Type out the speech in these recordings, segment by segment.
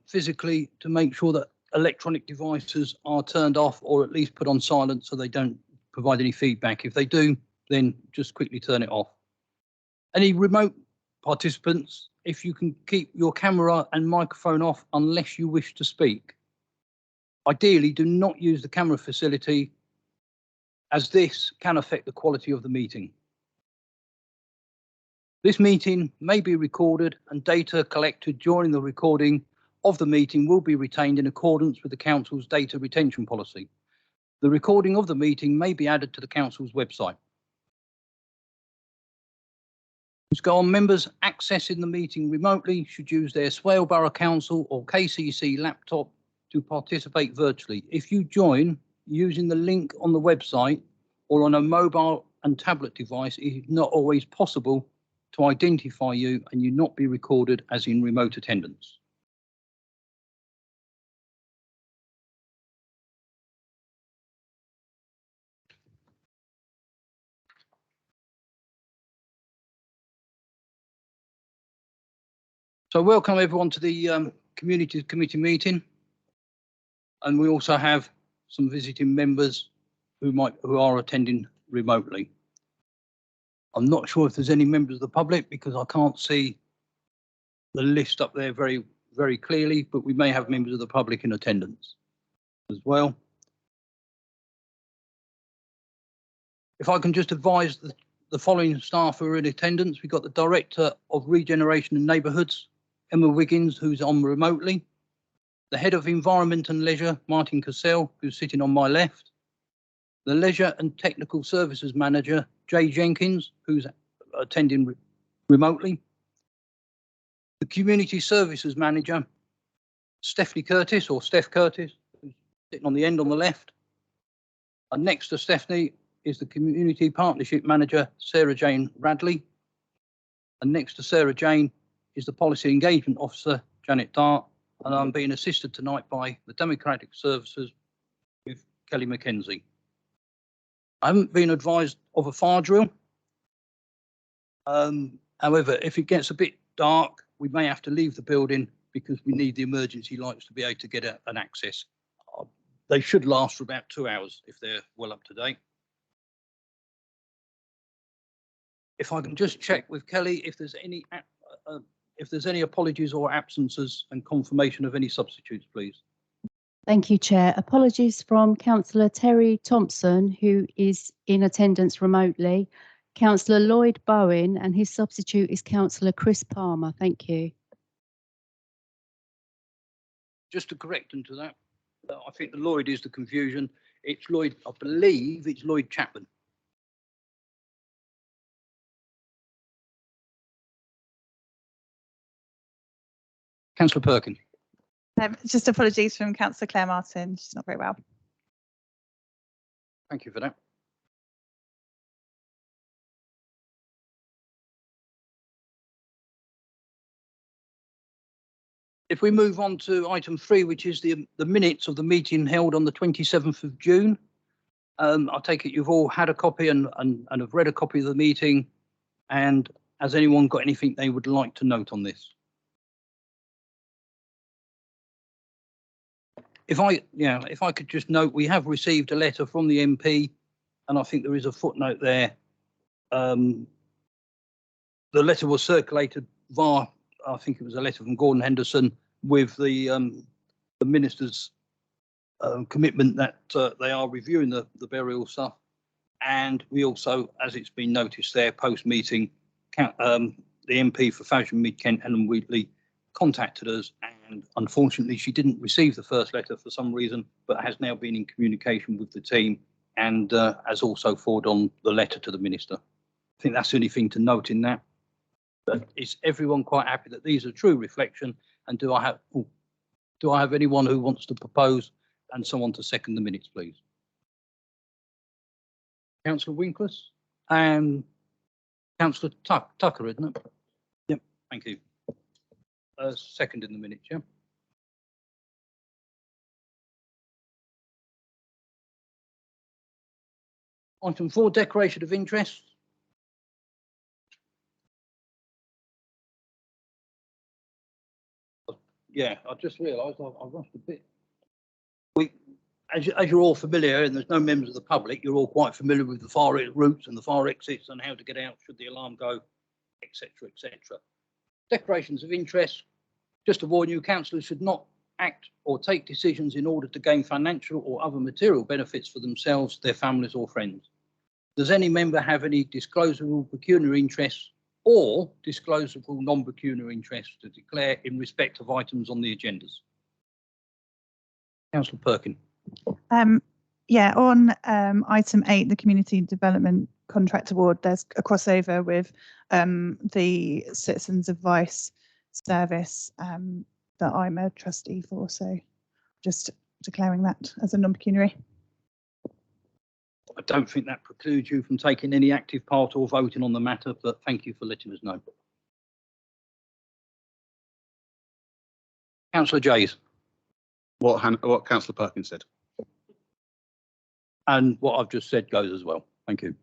physically to make sure that electronic devices are turned off or at least put on silent so they don't provide any feedback. If they do, then just quickly turn it off. Any remote participants, if you can keep your camera and microphone off unless you wish to speak. Ideally, do not use the camera facility as this can affect the quality of the meeting. This meeting may be recorded and data collected during the recording of the meeting will be retained in accordance with the Council's data retention policy. The recording of the meeting may be added to the Council's website. Let's go on. Members accessing the meeting remotely should use their Swale Borough Council or KCC laptop to participate virtually. If you join using the link on the website or on a mobile and tablet device, it is not always possible to identify you and you not be recorded as in remote attendance. So welcome everyone to the Community Committee meeting. And we also have some visiting members who are attending remotely. I'm not sure if there's any members of the public because I can't see the list up there very clearly, but we may have members of the public in attendance as well. If I can just advise the following staff who are in attendance. We've got the Director of Regeneration and Neighbourhoods, Emma Wiggins, who's on remotely. The Head of Environment and Leisure, Martin Cassell, who's sitting on my left. The Leisure and Technical Services Manager, Jay Jenkins, who's attending remotely. The Community Services Manager, Stephanie Curtis, or Steph Curtis, who's sitting on the end on the left. And next to Stephanie is the Community Partnership Manager, Sarah Jane Radley. And next to Sarah Jane is the Policy Engagement Officer, Janet Dart. And I'm being assisted tonight by the Democratic Services with Kelly McKenzie. I haven't been advised of a fire drill. However, if it gets a bit dark, we may have to leave the building because we need the emergency lights to be able to get an access. They should last for about 2 hours if they're well up to date. If I can just check with Kelly if there's any apologies or absences and confirmation of any substitutes, please. Thank you, Chair. Apologies from Councillor Terry Thompson, who is in attendance remotely. Councillor Lloyd Bowen, and his substitute is Councillor Chris Palmer. Thank you. Just to correct them to that, I think the Lloyd is the confusion. It's Lloyd, I believe it's Lloyd Chapman. Councillor Perkin. Just apologies from Councillor Claire Martin. She's not very well. Thank you for that. If we move on to item 3, which is the minutes of the meeting held on the 27th of June. I take it you've all had a copy and have read a copy of the meeting. And has anyone got anything they would like to note on this? If I could just note, we have received a letter from the MP, and I think there is a footnote there. The letter was circulated via, I think it was a letter from Gordon Henderson with the minister's commitment that they are reviewing the burial stuff. And we also, as it's been noticed there, post-meeting, the MP for Fasham Mid Kent, Helen Wheatley, contacted us, and unfortunately she didn't receive the first letter for some reason, but has now been in communication with the team and has also forwarded on the letter to the minister. I think that's the only thing to note in that. But is everyone quite happy that these are true reflection? And do I have anyone who wants to propose and someone to second the minutes, please? Councillor Winkless and Councillor Tucker, isn't it? Yep, thank you. Second in the minutes, yeah. Item 4, declaration of interest. Yeah, I just realised I've rushed a bit. As you're all familiar, and there's no members of the public, you're all quite familiar with the fire routes and the fire exits and how to get out should the alarm go, etc., etc. Declarations of interest. Just to warn you, councillors should not act or take decisions in order to gain financial or other material benefits for themselves, their families or friends. Does any member have any disclosable pecuniary interests or disclosable non-pecuniary interests to declare in respect of items on the agendas? Councillor Perkin. Yeah, on item 8, the community development contract award, there's a crossover with the citizens advice service that I'm a trustee for, so just declaring that as a non-pecuniary. I don't think that precludes you from taking any active part or voting on the matter, but thank you for letting us know. Councillor Jays. What Councillor Perkins said. And what I've just said goes as well. Thank you.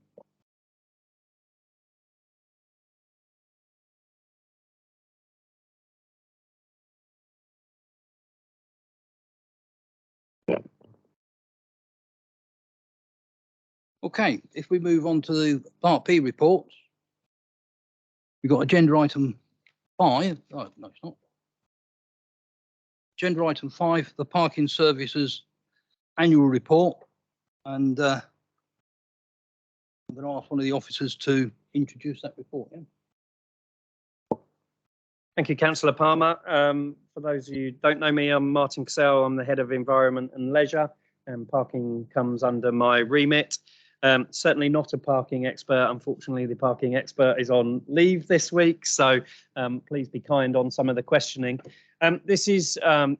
Okay, if we move on to the Part B reports, we've got agenda item 5. Oh, no, it's not. Agenda item 5, the Parking Services Annual Report. And I'm going to ask one of the officers to introduce that report. Yeah? Thank you, Councillor Palmer. For those of you who don't know me, I'm Martin Cassell. I'm the Head of Environment and Leisure, and parking comes under my remit. Certainly not a parking expert. Unfortunately, the parking expert is on leave this week, so please be kind on some of the questioning. This is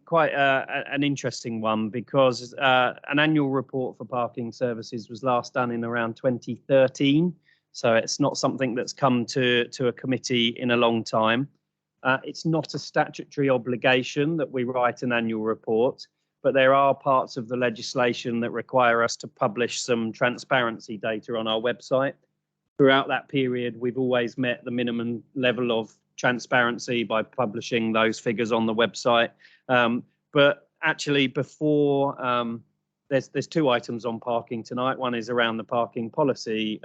quite an interesting one because an annual report for parking services was last done in around 2013. So it's not something that's come to a committee in a long time. It's not a statutory obligation that we write an annual report, but there are parts of the legislation that require us to publish some transparency data on our website. Throughout that period, we've always met the minimum level of transparency by publishing those figures on the website. But actually, before there's 2 items on parking tonight. One is around the parking policy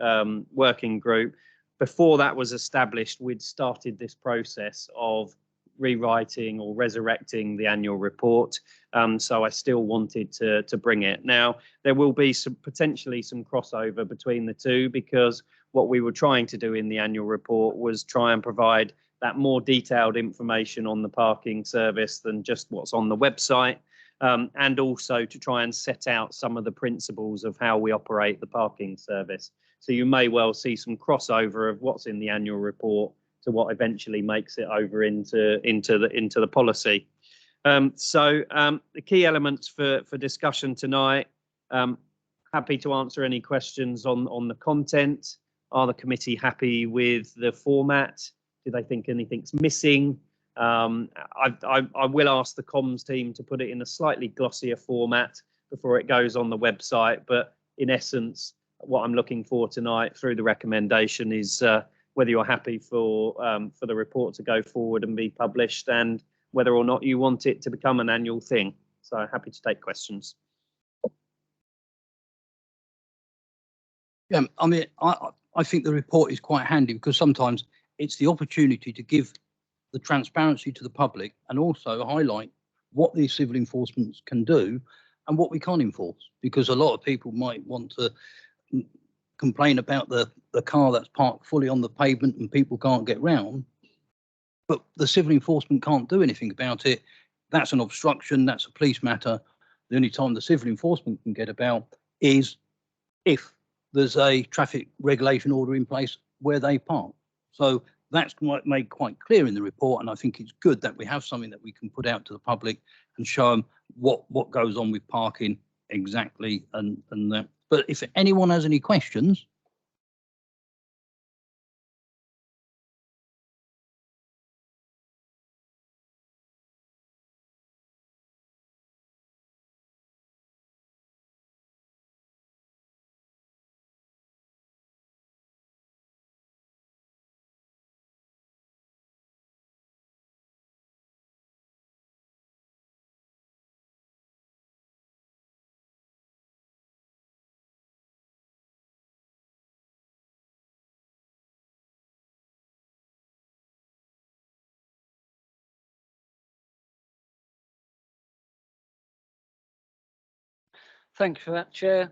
working group. Before that was established, we'd started this process of rewriting or resurrecting the annual report. So I still wanted to bring it. Now, there will be potentially some crossover between the two, because what we were trying to do in the annual report was try and provide that more detailed information on the parking service than just what's on the website, and also to try and set out some of the principles of how we operate the parking service. So you may well see some crossover of what's in the annual report to what eventually makes it over into the policy. So the key elements for discussion tonight. Happy to answer any questions on the content. Are the committee happy with the format? Do they think anything's missing? I will ask the comms team to put it in a slightly glossier format before it goes on the website. But in essence, what I'm looking for tonight through the recommendation is whether you're happy for the report to go forward and be published, and whether or not you want it to become an annual thing. So happy to take questions. Yeah, I mean, I think the report is quite handy because sometimes it's the opportunity to give the transparency to the public and also highlight what these civil enforcements can do and what we can't enforce, because a lot of people might want to complain about the car that's parked fully on the pavement and people can't get round, but the civil enforcement can't do anything about it. That's an obstruction, that's a police matter. The only time the civil enforcement can get about is if there's a traffic regulation order in place where they park. So that's made quite clear in the report, and I think it's good that we have something that we can put out to the public and show them what goes on with parking exactly, and that. But if anyone has any questions, Thank you for that, Chair.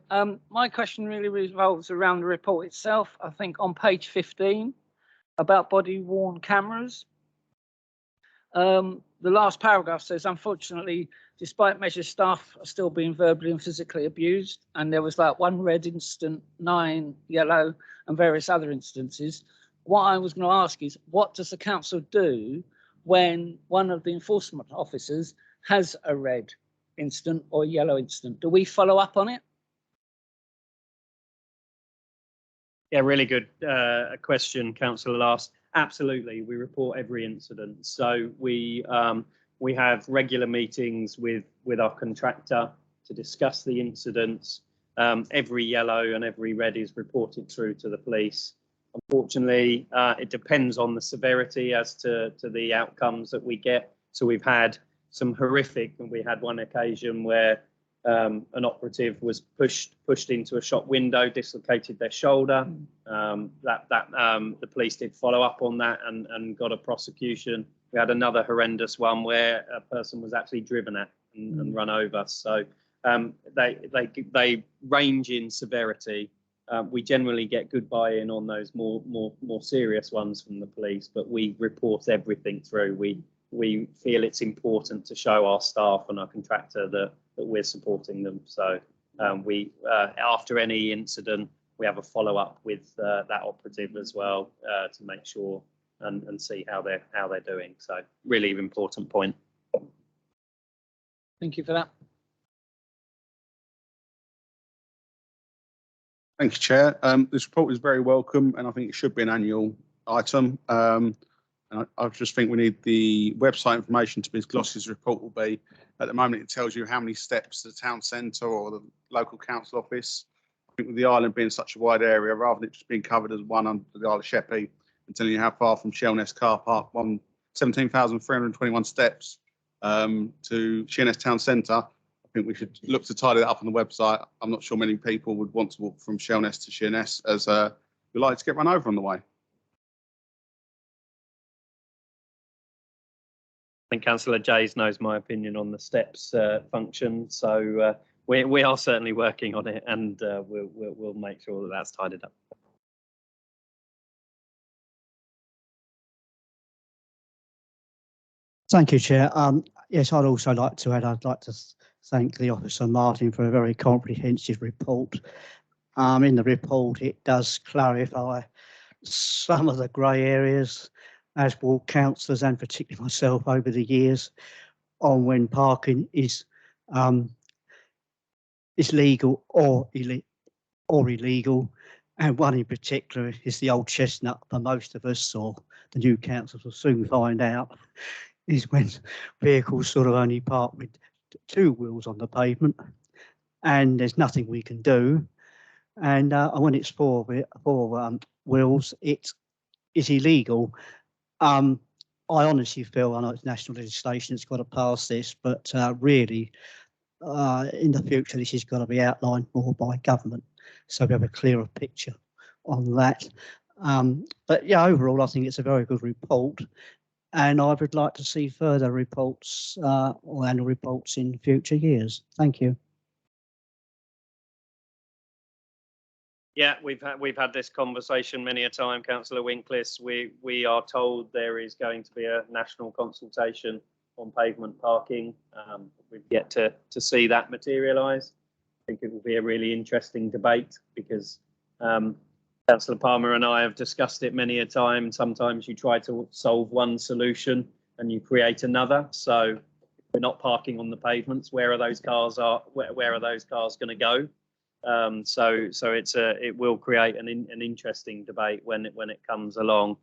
My question really revolves around the report itself. I think on page 15 about body worn cameras. The last paragraph says, unfortunately, despite measures, staff are still being verbally and physically abused. And there was like 1 red incident, 9 yellow, and various other instances. What I was going to ask is, what does the council do when one of the enforcement officers has a red incident or yellow incident? Do we follow up on it? Yeah, really good question, Councillor Last. Absolutely, we report every incident. So we have regular meetings with our contractor to discuss the incidents. Every yellow and every red is reported through to the police. Unfortunately, it depends on the severity as to the outcomes that we get. So we've had some horrific, and we had one occasion where an operative was pushed into a shop window, dislocated their shoulder. The police did follow up on that and got a prosecution. We had another horrendous one where a person was actually driven at and run over. So they range in severity. We generally get good buy-in on those more serious ones from the police, but we report everything through. We feel it's important to show our staff and our contractor that we're supporting them. So we after any incident, we have a follow-up with that operative as well to make sure and see how they're doing. So really important point. Thank you for that. Thank you, Chair. This report is very welcome, and I think it should be an annual item. And I just think we need the website information to be as glossy as the report will be. At the moment, it tells you how many steps to the town centre or the local council office. I think with the island being such a wide area, rather than it just being covered as one under the Isle of Sheppey and telling you how far from Shellness car park, 17,321 steps to Sheerness town centre. I think we should look to tidy that up on the website. I'm not sure many people would want to walk from Shellness to Sheerness, as we like to get run over on the way. I think Councillor Jays knows my opinion on the steps function, so we are certainly working on it, and we'll make sure that that's tidied up. Thank you, Chair. Yes, I'd also like to add, I'd like to thank the Officer Martin for a very comprehensive report. In the report, it does clarify some of the grey areas, as ward councillors and particularly myself over the years, on when parking is legal or illegal. And one in particular is the old chestnut for most of us, or the new councillors will soon find out, is when vehicles sort of only park with 2 wheels on the pavement and there's nothing we can do. And when it's 4 wheels, it is illegal. I honestly feel, I know it's national legislation, it's got to pass this, but really in the future this has got to be outlined more by government, so we have a clearer picture on that. But yeah, overall I think it's a very good report, and I would like to see further reports or annual reports in future years. Thank you. Yeah, we've had this conversation many a time, Councillor Winklis. We are told there is going to be a national consultation on pavement parking. We've yet to see that materialise. I think it will be a really interesting debate, because Councillor Palmer and I have discussed it many a time. Sometimes you try to solve one solution and you create another. So if we're not parking on the pavements, where are those cars going to go? So it will create an interesting debate when it comes along.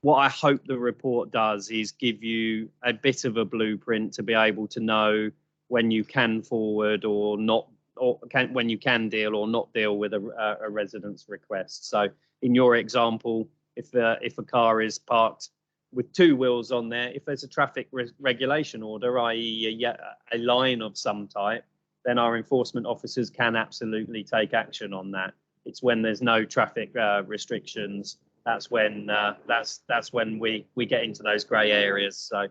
What I hope the report does is give you a bit of a blueprint to be able to know when you can forward or not, or when you can deal or not deal with a resident's request. So in your example, if a car is parked with 2 wheels on there, if there's a traffic regulation order, i.e. a line of some type, then our enforcement officers can absolutely take action on that. It's when there's no traffic restrictions, that's when we get into those grey areas. So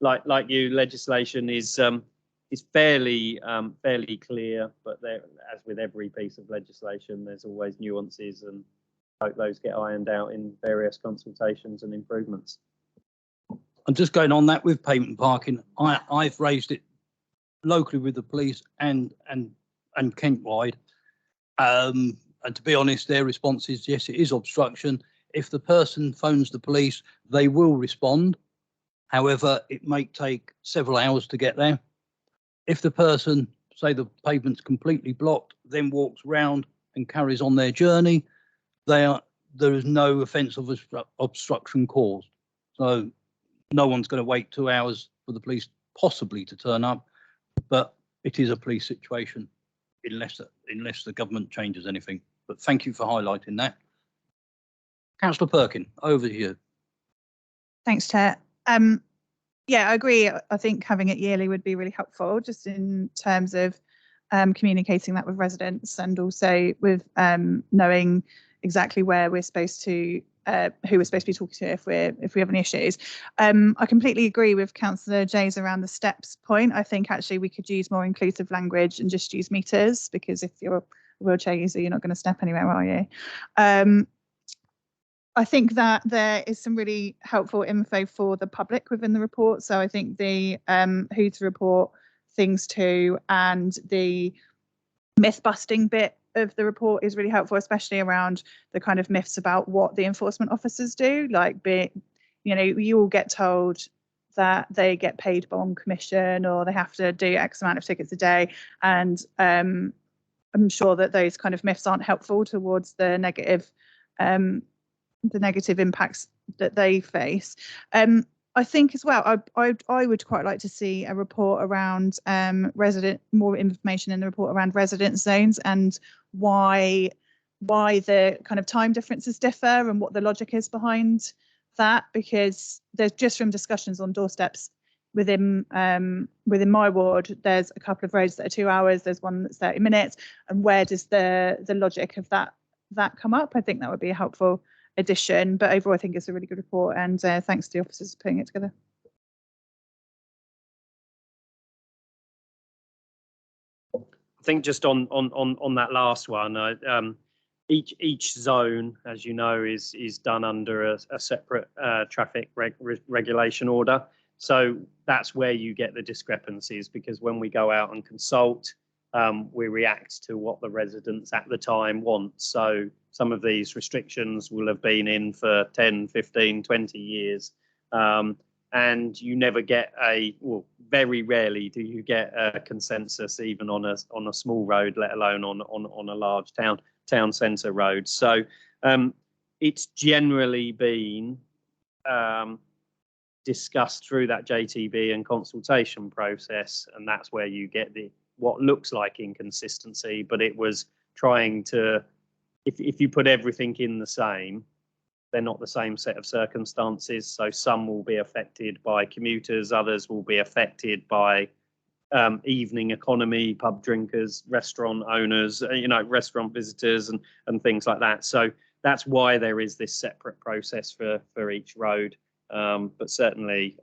like you, legislation is it's fairly fairly clear, but there, as with every piece of legislation, there's always nuances, and hope those get ironed out in various consultations and improvements. I'm just going on that with pavement parking. I've raised it locally with the police and Kent-wide. And to be honest, their response is, yes, it is obstruction. If the person phones the police, they will respond. However, it may take several hours to get there. If the person, say the pavement's completely blocked, then walks round and carries on their journey, there is no offence of obstruction caused. So no one's going to wait 2 hours for the police possibly to turn up, but it is a police situation unless the government changes anything. But thank you for highlighting that. Councillor Perkin, over to you. Thanks, Chair. Yeah, I agree. I think having it yearly would be really helpful, just in terms of communicating that with residents, and also with knowing exactly where we're supposed to, who we're supposed to be talking to if we have any issues. I completely agree with Councillor Jays around the steps point. I think actually we could use more inclusive language and just use meters, because if you're a wheelchair user, you're not going to step anywhere, are you? I think that there is some really helpful info for the public within the report. So I think the who to report things to and the myth busting bit of the report is really helpful, especially around the kind of myths about what the enforcement officers do. Like, you all get told that they get paid on commission, or they have to do X amount of tickets a day. And I'm sure that those kind of myths aren't helpful towards the negative impacts that they face. I think as well, I would quite like to see a report around more information in the report around resident zones, and why the kind of time differences differ and what the logic is behind that, because there's just from discussions on doorsteps within my ward, there's a couple of roads that are 2 hours, there's one that's 30 minutes, and where does the logic of that come up? I think that would be a helpful addition, but overall I think it's a really good report, and thanks to the officers for putting it together. I think just on that last one, each zone, as you know, is done under a separate traffic regulation order. So that's where you get the discrepancies, because when we go out and consult, we react to what the residents at the time want. So some of these restrictions will have been in for 10, 15, 20 years. And you never get very rarely do you get a consensus even on a small road, let alone on a large town centre road. So it's generally been discussed through that JTB and consultation process, and that's where you get what looks like inconsistency. But it was trying to, if you put everything in the same, they're not the same set of circumstances. So some will be affected by commuters, others will be affected by evening economy, pub drinkers, restaurant owners, restaurant visitors and things like that. So that's why there is this separate process for each road. But certainly,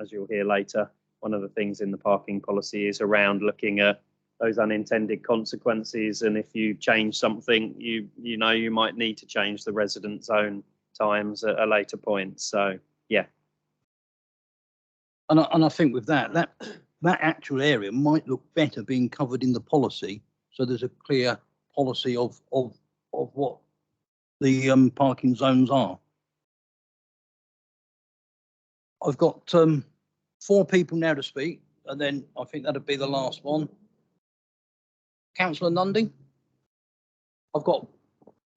as you'll hear later, one of the things in the parking policy is around looking at those unintended consequences. And if you change something, you might need to change the resident zone times at a later point. So yeah. And I think with that actual area might look better being covered in the policy. So there's a clear policy of what the parking zones are. I've got 4 people now to speak, and then I think that'd be the last one. Councillor Nundy. I've got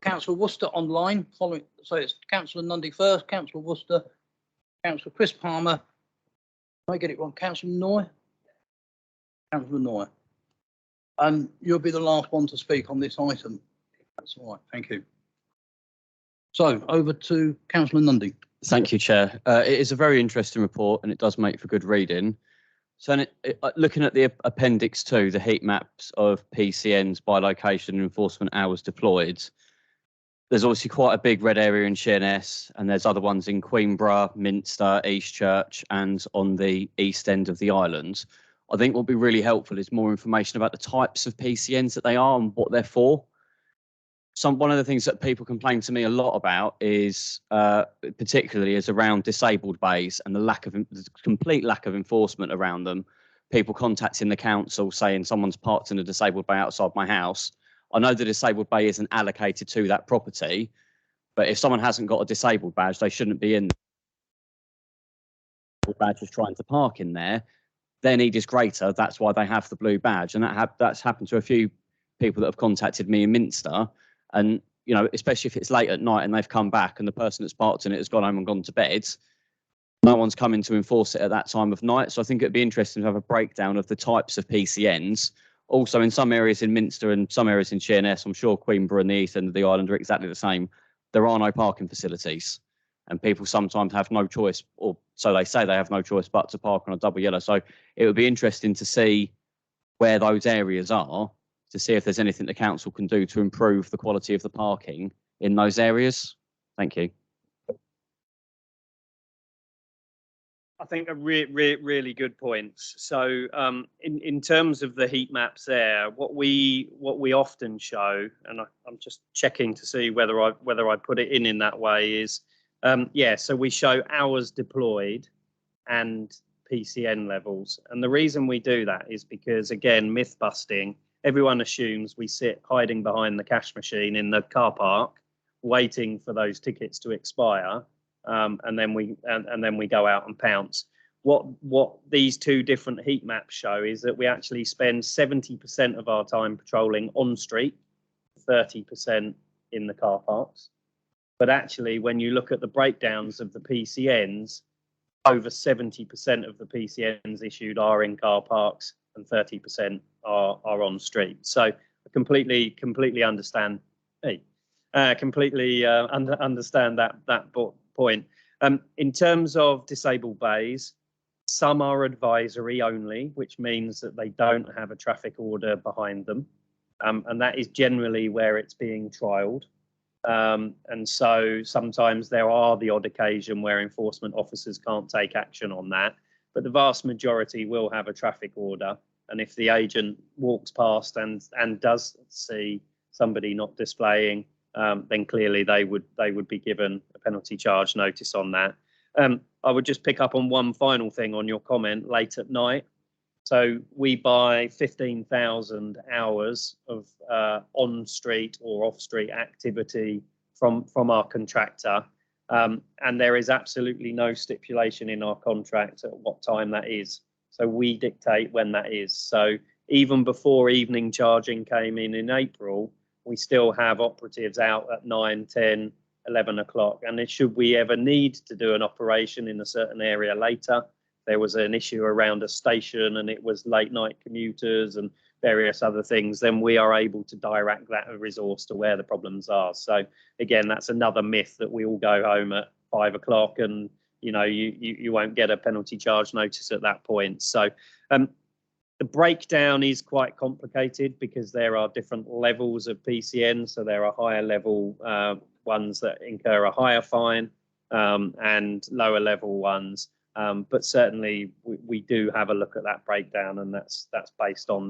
Councillor Worcester online following, so it's Councillor Nundy first, Councillor Worcester, Councillor Chris Palmer. Did I get it wrong? Councillor Noy? Councillor Noy. And you'll be the last one to speak on this item. That's all right, thank you. So over to Councillor Nundy. Thank you, Chair. It is a very interesting report, and it does make for good reading. So looking at the Appendix 2, the heat maps of PCNs by location and enforcement hours deployed, there's obviously quite a big red area in Sheerness, and there's other ones in Queenborough, Minster, Eastchurch, and on the east end of the island. I think what would be really helpful is more information about the types of PCNs that they are and what they're for. One of the things that people complain to me a lot about is particularly is around disabled bays and the complete lack of enforcement around them. People contacting the council saying someone's parked in a disabled bay outside my house. I know the disabled bay isn't allocated to that property, but if someone hasn't got a disabled badge, they shouldn't be in the badge is trying to park in there. Their need is greater. That's why they have the blue badge. And that's happened to a few people that have contacted me in Minster. And, you know, especially if it's late at night and they've come back and the person that's parked in it has gone home and gone to bed, no one's coming to enforce it at that time of night. So I think it'd be interesting to have a breakdown of the types of PCNs. Also, in some areas in Minster and some areas in Sheerness, I'm sure Queenborough and the east end of the island are exactly the same. There are no parking facilities. And people sometimes have no choice, or so they say they have no choice but to park on a double yellow. So it would be interesting to see where those areas are, to see if there's anything the council can do to improve the quality of the parking in those areas. Thank you. I think really good points. So in terms of the heat maps there, what we often show, and I'm just checking to see whether I put it in that way, is so we show hours deployed and PCN levels. And the reason we do that is because, again, myth busting, everyone assumes we sit hiding behind the cash machine in the car park waiting for those tickets to expire. And then we go out and pounce. What these two different heat maps show is that we actually spend 70% of our time patrolling on street, 30% in the car parks. But actually, when you look at the breakdowns of the PCNs, over 70% of the PCNs issued are in car parks and 30% are on street. So I completely understand. Understand that point. In terms of disabled bays, some are advisory only, which means that they don't have a traffic order behind them. And that is generally where it's being trialled. And so sometimes there are the odd occasion where enforcement officers can't take action on that, but the vast majority will have a traffic order. And if the agent walks past and does see somebody not displaying, then clearly they would be given a penalty charge notice on that. I would just pick up on one final thing on your comment, late at night. So we buy 15,000 hours of on-street or off-street activity from our contractor, and there is absolutely no stipulation in our contract at what time that is. So we dictate when that is. So even before evening charging came in April, we still have operatives out at 9, 10, 11 o'clock. And should we ever need to do an operation in a certain area later, there was an issue around a station and it was late night commuters and various other things, then we are able to direct that resource to where the problems are. So again, that's another myth that we all go home at 5 o'clock and you won't get a penalty charge notice at that point. So the breakdown is quite complicated because there are different levels of PCN. So there are higher level ones that incur a higher fine and lower level ones. But certainly we do have a look at that breakdown, and that's based on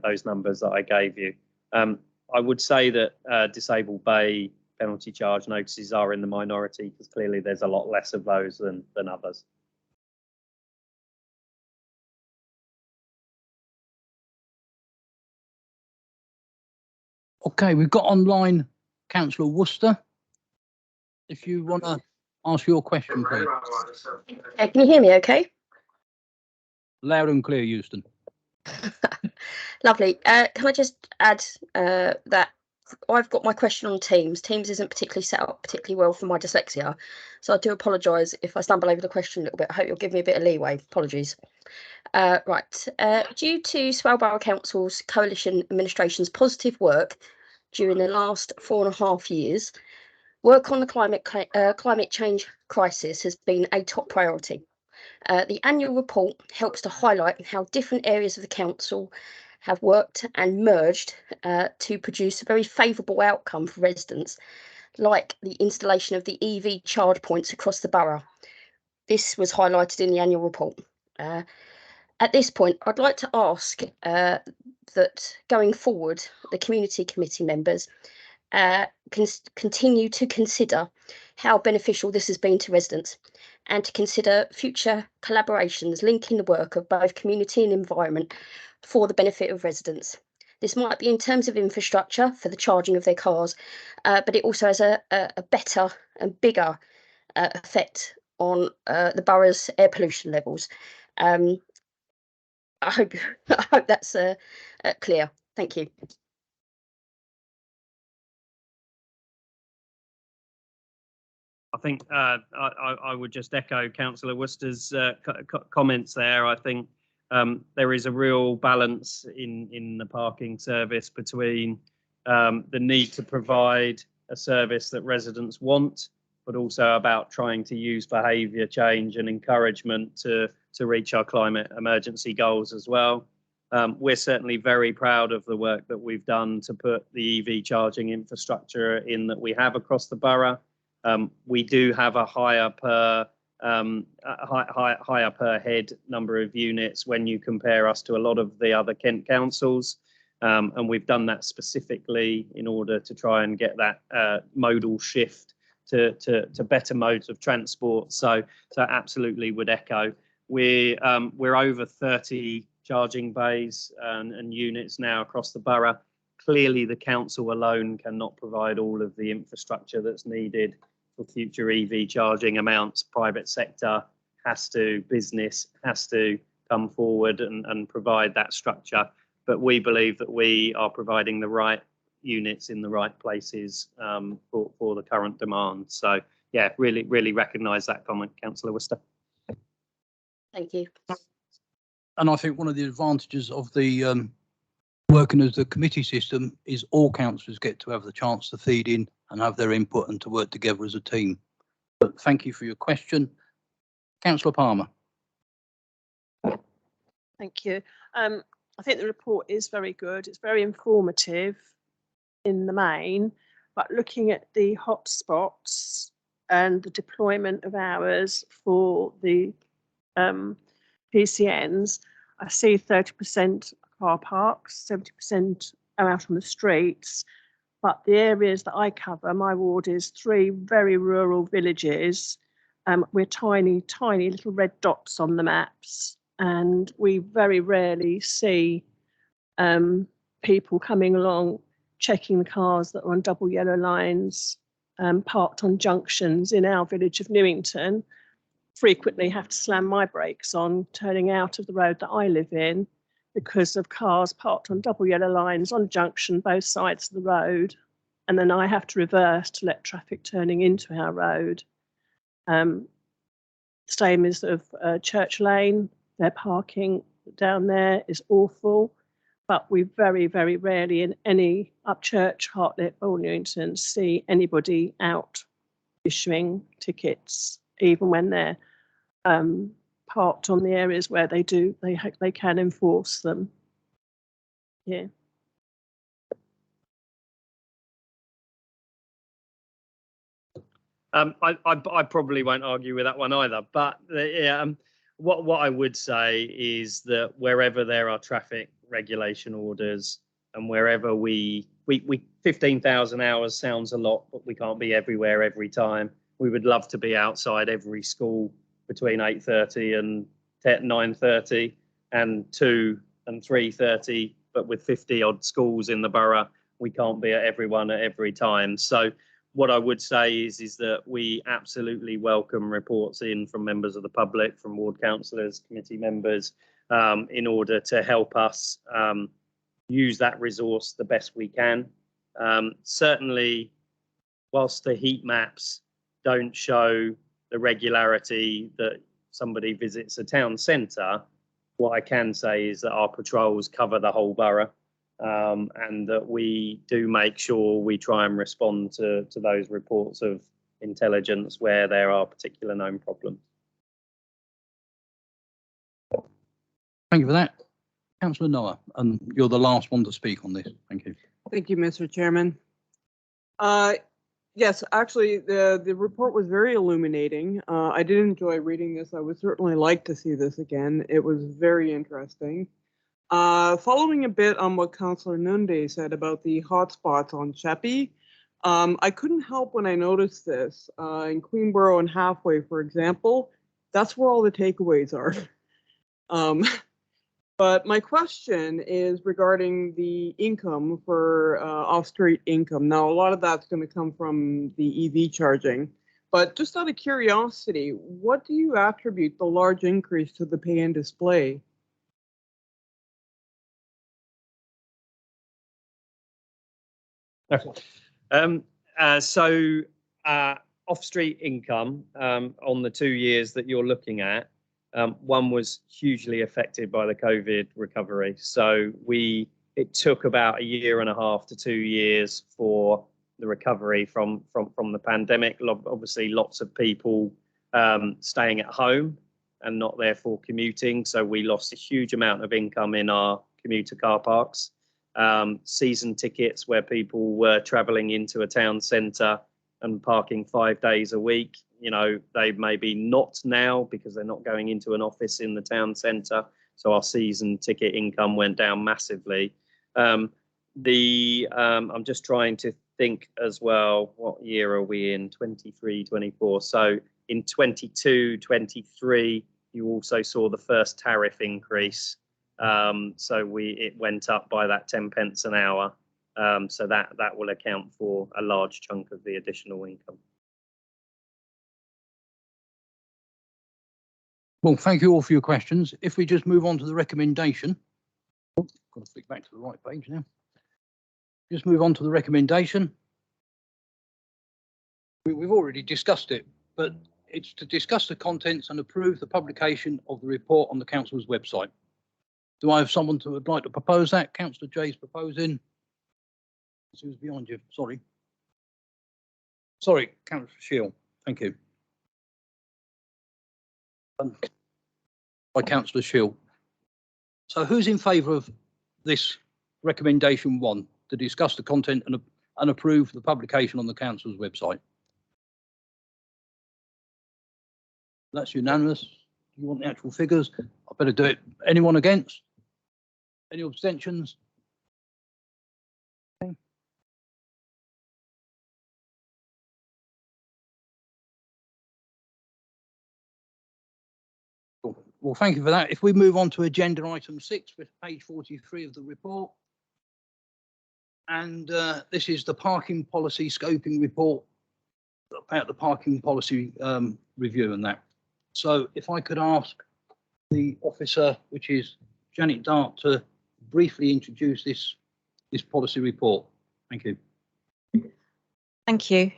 those numbers that I gave you. I would say that disabled bay penalty charge notices are in the minority because clearly there's a lot less of those than others. Okay, we've got online Councillor Worcester. If you want to ask your question, please. Can you hear me okay? Loud and clear, Euston. Lovely. Can I just add that I've got my question on Teams. Teams isn't particularly set up particularly well for my dyslexia, so I do apologise if I stumble over the question a little bit. I hope you'll give me a bit of leeway. Apologies. Right. Due to Swale Borough Council's coalition administration's positive work during the last 4.5 years, work on the climate change crisis has been a top priority. The annual report helps to highlight how different areas of the council have worked and merged to produce a very favourable outcome for residents, like the installation of the EV charge points across the borough. This was highlighted in the annual report. At this point, I'd like to ask that going forward, the community committee members continue to consider how beneficial this has been to residents and to consider future collaborations linking the work of both community and environment for the benefit of residents. This might be in terms of infrastructure for the charging of their cars, but it also has a better and bigger effect on the borough's air pollution levels. I hope that's clear. Thank you. I think I would just echo Councillor Worcester's comments there. I think there is a real balance in the parking service between the need to provide a service that residents want, but also about trying to use behaviour change and encouragement to reach our climate emergency goals as well. We're certainly very proud of the work that we've done to put the EV charging infrastructure in that we have across the borough. We do have a higher per head number of units when you compare us to a lot of the other Kent councils, and we've done that specifically in order to try and get that modal shift to better modes of transport. So absolutely would echo. We're over 30 charging bays and units now across the borough. Clearly, the council alone cannot provide all of the infrastructure that's needed for future EV charging amounts. Private sector business has to come forward and provide that structure. But we believe that we are providing the right units in the right places for the current demand. So yeah, really recognise that comment, Councillor Worcester. Thank you. And I think one of the advantages of the working as a committee system is all councillors get to have the chance to feed in and have their input and to work together as a team. But thank you for your question. Councillor Palmer. Thank you. I think the report is very good. It's very informative in the main, but looking at the hotspots and the deployment of hours for the PCNs, I see 30% car parks, 70% are out on the streets. But the areas that I cover, my ward is 3 very rural villages. We're tiny little red dots on the maps, and we very rarely see people coming along, checking the cars that are on double yellow lines, parked on junctions in our village of Newington. Frequently have to slam my brakes on turning out of the road that I live in because of cars parked on double yellow lines on junction, both sides of the road. And then I have to reverse to let traffic turning into our road. Same as of Church Lane, their parking down there is awful. But we very, very rarely in any Upchurch, Hartlett or Newington see anybody out issuing tickets, even when they're parked on the areas where they can enforce them. Yeah. I probably won't argue with that one either, but what I would say is that wherever there are traffic regulation orders and wherever we 15,000 hours sounds a lot, but we can't be everywhere every time. We would love to be outside every school between 8:30 and 9:30 and 2 and 3:30, but with 50 odd schools in the borough, we can't be at everyone at every time. So what I would say is that we absolutely welcome reports in from members of the public, from ward councillors, committee members, in order to help us use that resource the best we can. Certainly, whilst the heat maps don't show the regularity that somebody visits a town centre, what I can say is that our patrols cover the whole borough, and that we do make sure we try and respond to those reports of intelligence where there are particular known problems. Thank you for that. Councillor Noah, you're the last one to speak on this. Thank you. Thank you, Mr. Chairman. Yes, actually, the report was very illuminating. I did enjoy reading this. I would certainly like to see this again. It was very interesting. Following a bit on what Councillor Nunde said about the hotspots on Sheppey, I couldn't help when I noticed this. In Queenborough and Halfway, for example, that's where all the takeaways are. But my question is regarding the income for off-street income. Now, a lot of that's going to come from the EV charging. But just out of curiosity, what do you attribute the large increase to the pay and display? Off-street income on the 2 years that you're looking at, one was hugely affected by the COVID recovery. So it took about 1.5 to 2 years for the recovery from the pandemic. Obviously, lots of people staying at home and not therefore commuting. So we lost a huge amount of income in our commuter car parks. Season tickets where people were travelling into a town centre and parking 5 days a week. You know, they maybe not now because they're not going into an office in the town centre. So our season ticket income went down massively. I'm just trying to think as well, what year are we in? 23, 24. So in 22, 23, you also saw the first tariff increase. So it went up by that 10 pence an hour. So that will account for a large chunk of the additional income. Well, thank you all for your questions. If we just move on to the recommendation. Oh, got to flick back to the right page now. Just move on to the recommendation. We've already discussed it, but it's to discuss the contents and approve the publication of the report on the council's website. Do I have someone who would like to propose that? Councillor Jay's proposing. Who's behind you? Sorry. Sorry, Councillor Shield. Thank you. By Councillor Shield. So who's in favour of this recommendation 1 to discuss the content and approve the publication on the council's website? That's unanimous. Do you want the actual figures? I better do it. Anyone against? Any abstentions? Okay. Cool. Well, thank you for that. If we move on to agenda item 6, with page 43 of the report. And this is the parking policy scoping report about the parking policy review and that. So if I could ask the officer, which is Janet Dart, to briefly introduce this policy report. Thank you. Thank you.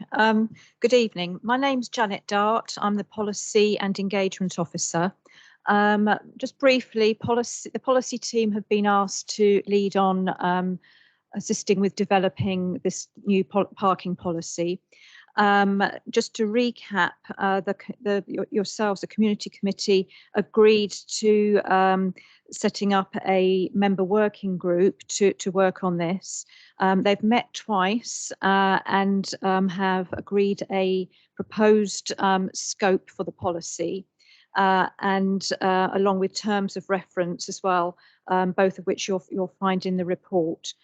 Good evening. My name's Janet Dart. I'm the Policy and Engagement Officer. Just briefly, the policy team have been asked to lead on assisting with developing this new parking policy. Just to recap, yourselves, the community committee, agreed to setting up a member working group to work on this. They've met twice and have agreed a proposed scope for the policy and along with terms of reference as well, both of which you'll find in the report.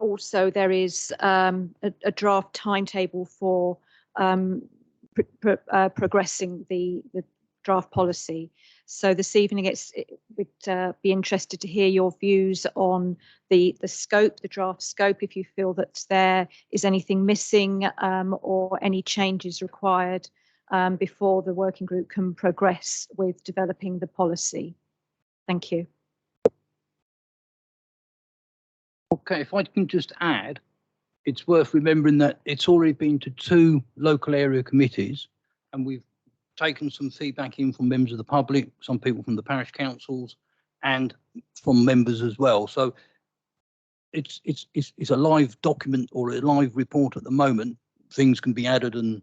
Also, there is a draft timetable for progressing the draft policy. So this evening, we'd be interested to hear your views on the scope, the draft scope, if you feel that there is anything missing or any changes required before the working group can progress with developing the policy. Thank you. Okay, if I can just add, it's worth remembering that it's already been to 2 local area committees, and we've taken some feedback in from members of the public, some people from the parish councils, and from members as well. So it's a live document or a live report at the moment. Things can be added and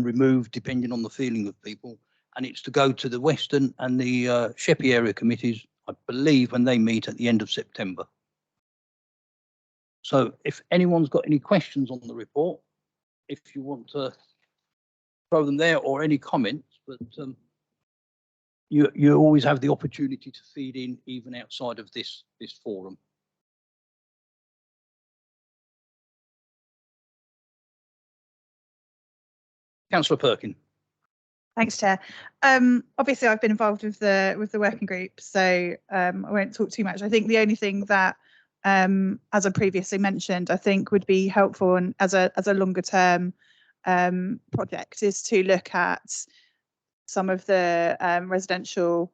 removed depending on the feeling of people, and it's to go to the Western and the Sheppey area committees, I believe, when they meet at the end of September. So if anyone's got any questions on the report, if you want to throw them there or any comments, but you always have the opportunity to feed in even outside of this forum. Councillor Perkin. Thanks, Chair. Obviously, I've been involved with the working group, so I won't talk too much. I think the only thing that, as I previously mentioned, I think would be helpful and as a longer term project is to look at some of the residential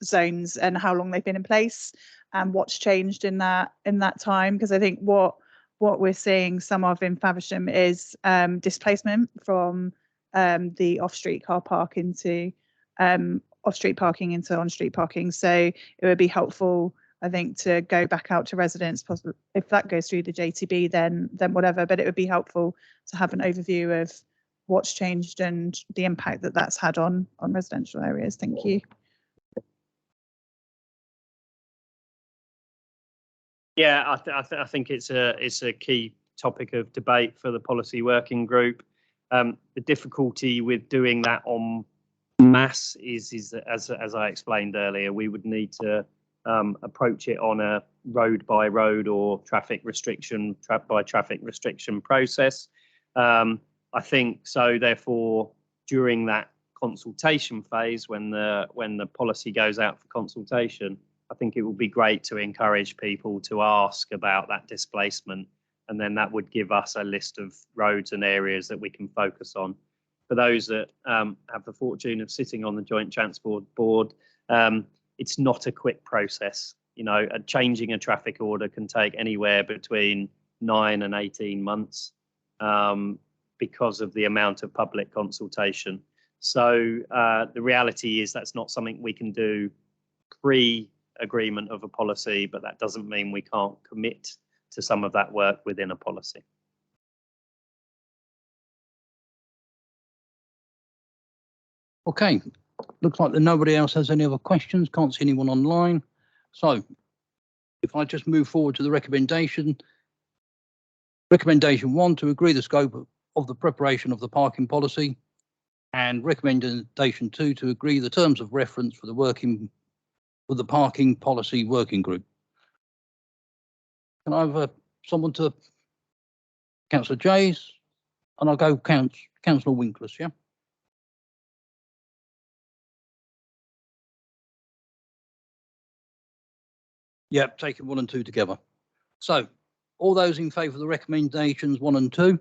zones and how long they've been in place and what's changed in that time. Because I think what we're seeing some of in Faversham is displacement from the off-street car park into off-street parking into on-street parking. So it would be helpful, I think, to go back out to residents, possibly if that goes through the JTB, then whatever. But it would be helpful to have an overview of what's changed and the impact that that's had on residential areas. Thank you. Yeah, I think it's a key topic of debate for the policy working group. The difficulty with doing that en masse is as I explained earlier, we would need to approach it on a road by road or traffic restriction by traffic restriction process. I think so. Therefore, during that consultation phase, when the policy goes out for consultation, I think it would be great to encourage people to ask about that displacement, and then that would give us a list of roads and areas that we can focus on. For those that have the fortune of sitting on the Joint Transport Board, it's not a quick process. You know, changing a traffic order can take anywhere between 9 and 18 months because of the amount of public consultation. So the reality is that's not something we can do pre-agreement of a policy, but that doesn't mean we can't commit to some of that work within a policy. Okay, looks like that nobody else has any other questions. Can't see anyone online. So if I just move forward to the recommendation. Recommendation 1, to agree the scope of the preparation of the parking policy, and recommendation 2, to agree the terms of reference for the parking policy working group. Can I have someone to Councillor Jays, and I'll go Councillor Winkler, yeah? Yep, taking 1 and 2 together. So all those in favour of the recommendations 1 and 2?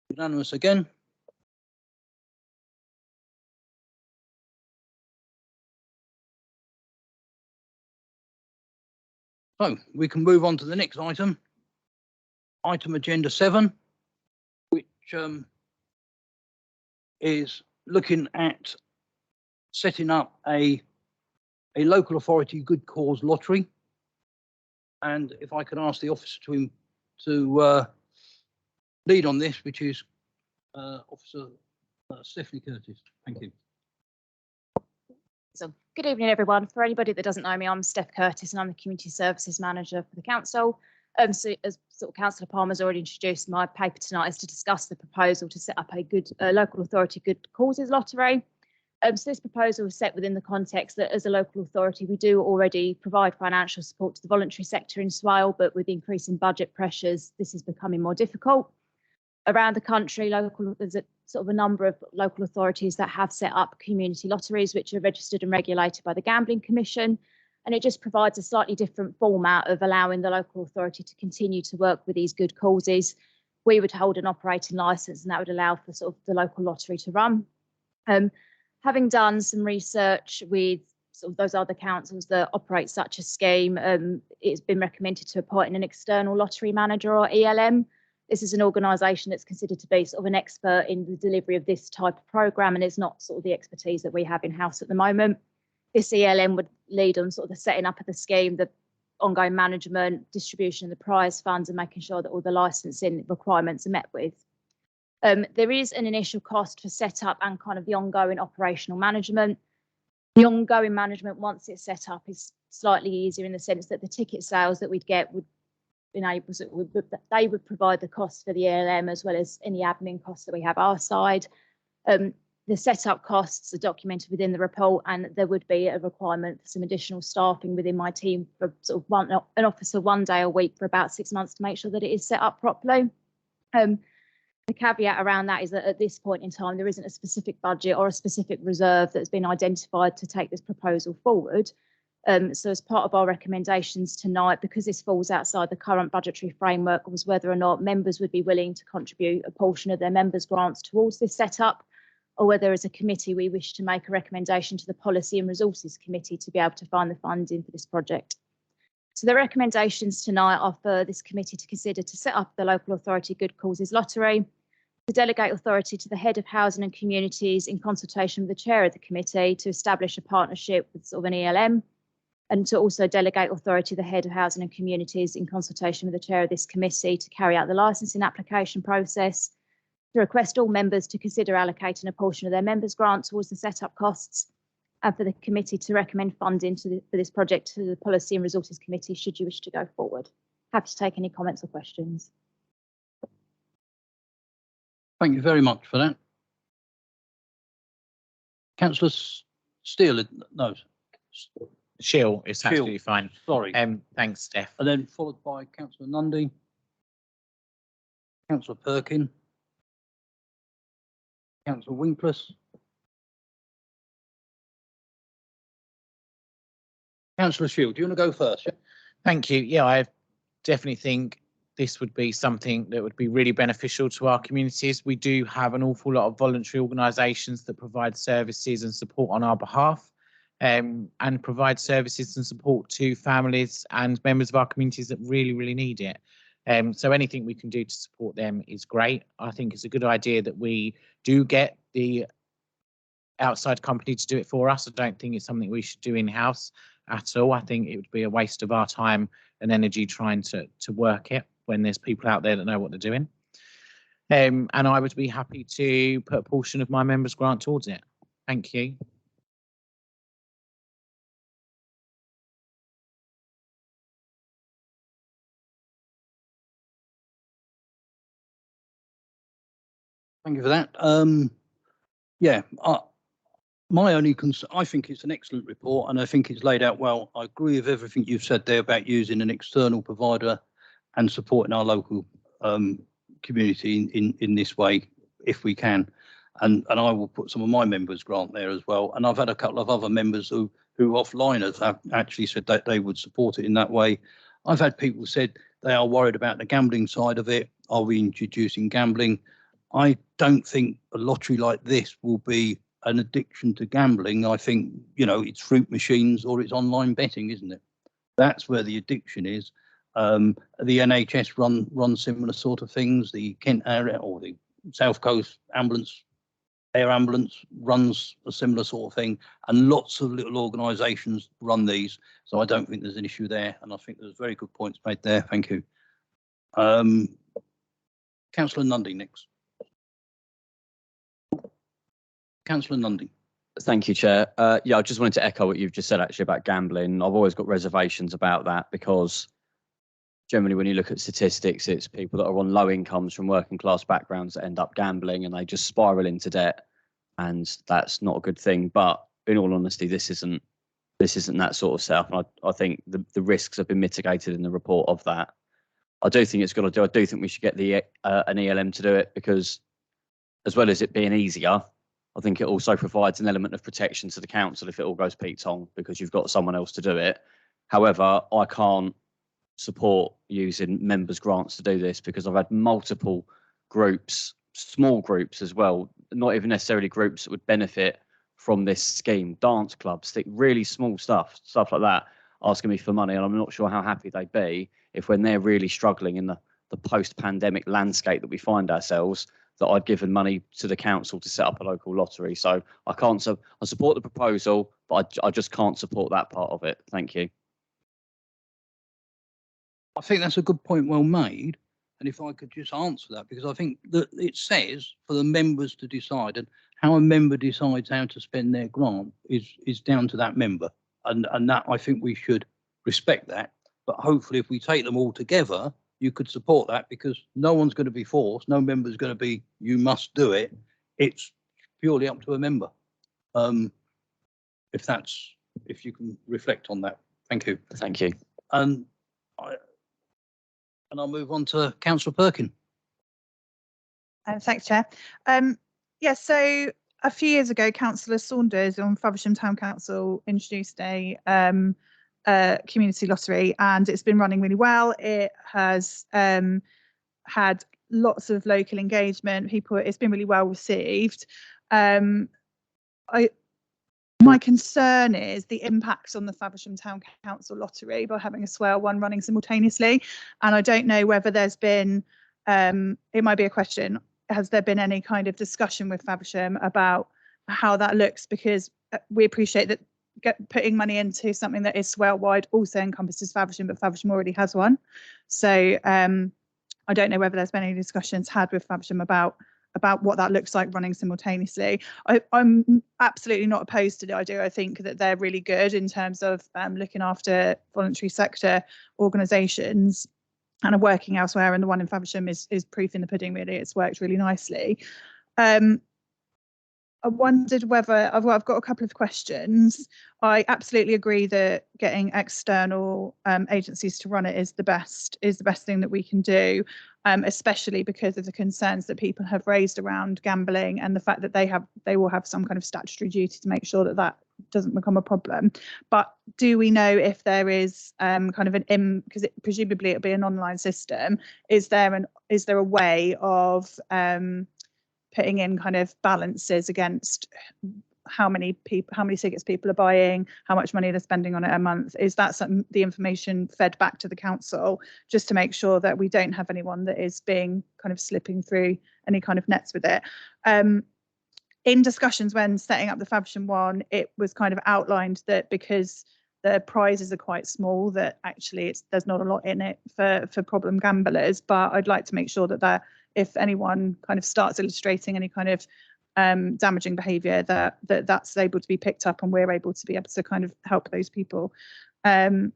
Unanimous again. So we can move on to the next item. Item agenda 7, which is looking at setting up a local authority good cause lottery. And if I could ask the officer to lead on this, which is Officer Stephanie Curtis. Thank you. So good evening, everyone. For anybody that doesn't know me, I'm Steph Curtis and I'm the Community Services Manager for the Council. So as sort of Councillor Palmer's already introduced, my paper tonight is to discuss the proposal to set up a local authority good causes lottery. So this proposal is set within the context that as a local authority, we do already provide financial support to the voluntary sector in Swale, but with increasing budget pressures, this is becoming more difficult. Around the country, there's a number of local authorities that have set up community lotteries, which are registered and regulated by the Gambling Commission. And it just provides a slightly different format of allowing the local authority to continue to work with these good causes. We would hold an operating licence, and that would allow for sort of the local lottery to run. Having done some research with sort of those other councils that operate such a scheme, it's been recommended to appoint an external lottery manager, or ELM. This is an organisation that's considered to be sort of an expert in the delivery of this type of programme, and it's not sort of the expertise that we have in-house at the moment. This ELM would lead on sort of the setting up of the scheme, the ongoing management, distribution of the prize funds, and making sure that all the licensing requirements are met with. There is an initial cost for setup and kind of the ongoing operational management. The ongoing management, once it's set up, is slightly easier in the sense that the ticket sales that we'd get would enable, they would provide the costs for the ELM as well as any admin costs that we have our side. The setup costs are documented within the report, and there would be a requirement for some additional staffing within my team for sort of an officer 1 day a week for about 6 months to make sure that it is set up properly. The caveat around that is that at this point in time, there isn't a specific budget or a specific reserve that's been identified to take this proposal forward. So as part of our recommendations tonight, because this falls outside the current budgetary framework, was whether or not members would be willing to contribute a portion of their members' grants towards this setup, or whether as a committee we wish to make a recommendation to the Policy and Resources Committee to be able to find the funding for this project. So the recommendations tonight are for this committee to consider to set up the Local Authority Good Causes Lottery, to delegate authority to the Head of Housing and Communities in consultation with the Chair of the committee to establish a partnership with sort of an ELM, and to also delegate authority to the Head of Housing and Communities in consultation with the Chair of this committee to carry out the licensing application process, to request all members to consider allocating a portion of their members' grant towards the setup costs, and for the committee to recommend funding for this project to the Policy and Resources Committee should you wish to go forward. Happy to take any comments or questions. Thank you very much for that. Councillor Steele, no. Shill is Shill, absolutely fine. Sorry. Thanks, Steph. And then followed by Councillor Nundy, Councillor Perkin, Councillor Winkless, Councillor Shield. Do you want to go first? Yeah? Thank you. Yeah, I definitely think this would be something that would be really beneficial to our communities. We do have an awful lot of voluntary organisations that provide services and support on our behalf, and provide services and support to families and members of our communities that really, really need it. So anything we can do to support them is great. I think it's a good idea that we do get the outside company to do it for us. I don't think it's something we should do in-house at all. I think it would be a waste of our time and energy trying to work it when there's people out there that know what they're doing. And I would be happy to put a portion of my members' grant towards it. Thank you. Thank you for that. Yeah, my only concern, I think it's an excellent report and I think it's laid out well. I agree with everything you've said there about using an external provider and supporting our local community in this way, if we can. And I will put some of my members' grant there as well. And I've had a couple of other members who offline have actually said that they would support it in that way. I've had people said they are worried about the gambling side of it. Are we introducing gambling? I don't think a lottery like this will be an addiction to gambling. I think, you know, it's fruit machines or it's online betting, isn't it? That's where the addiction is. The NHS run similar sort of things. The Kent area or the South Coast Air Ambulance runs a similar sort of thing, and lots of little organisations run these. So I don't think there's an issue there, and I think there's very good points made there. Thank you. Councillor Nundy next. Councillor Nundy. Thank you, Chair. Yeah, I just wanted to echo what you've just said actually about gambling. I've always got reservations about that because generally when you look at statistics, it's people that are on low incomes from working class backgrounds that end up gambling and they just spiral into debt, and that's not a good thing. But in all honesty, this isn't that sort of setup. And I think the risks have been mitigated in the report of that. I do think it's got to do. I do think we should get the an ELM to do it because, as well as it being easier, I think it also provides an element of protection to the council if it all goes Pete-tong because you've got someone else to do it. However, I can't support using members' grants to do this because I've had multiple groups, small groups as well, not even necessarily groups that would benefit from this scheme, dance clubs, really small stuff like that, asking me for money, and I'm not sure how happy they'd be if when they're really struggling in the post-pandemic landscape that we find ourselves, that I'd given money to the council to set up a local lottery. So I support the proposal, but I just can't support that part of it. Thank you. I think that's a good point, well made. And if I could just answer that, because I think that it says for the members to decide, and how a member decides how to spend their grant is down to that member. And that, I think we should respect that. But hopefully if we take them all together, you could support that, because no one's going to be forced. No member's going to be, you must do it. It's purely up to a member. If you can reflect on that. Thank you. Thank you. And I'll move on to Councillor Perkin. Thanks, Chair. Yeah, so a few years ago, Councillor Saunders on Faversham Town Council introduced a community lottery, and it's been running really well. It has had lots of local engagement. It's been really well received. My concern is the impacts on the Faversham Town Council lottery by having a Swale one running simultaneously. And I don't know whether there's been, it might be a question, has there been any kind of discussion with Faversham about how that looks? Because we appreciate that putting money into something that is Swale wide also encompasses Faversham, but Faversham already has one. So I don't know whether there's been any discussions had with Faversham about what that looks like running simultaneously. I'm absolutely not opposed to the idea. I think that they're really good in terms of looking after voluntary sector organisations and are working elsewhere. And the one in Faversham is proof in the pudding, really. It's worked really nicely. I wondered whether, I've got a couple of questions. I absolutely agree that getting external agencies to run it is the best thing that we can do, especially because of the concerns that people have raised around gambling and the fact that they will have some kind of statutory duty to make sure that that doesn't become a problem. But do we know if there is kind of because presumably it'll be an online system, is there a way of putting in kind of balances against how many tickets people are buying, how much money they're spending on it a month? Is that the information fed back to the council, just to make sure that we don't have anyone that is being kind of slipping through any kind of nets with it? In discussions when setting up the Faversham one, it was kind of outlined that because the prizes are quite small, that actually there's not a lot in it for problem gamblers. But I'd like to make sure that if anyone kind of starts illustrating any kind of damaging behaviour, that's able to be picked up and we're able to kind of help those people. But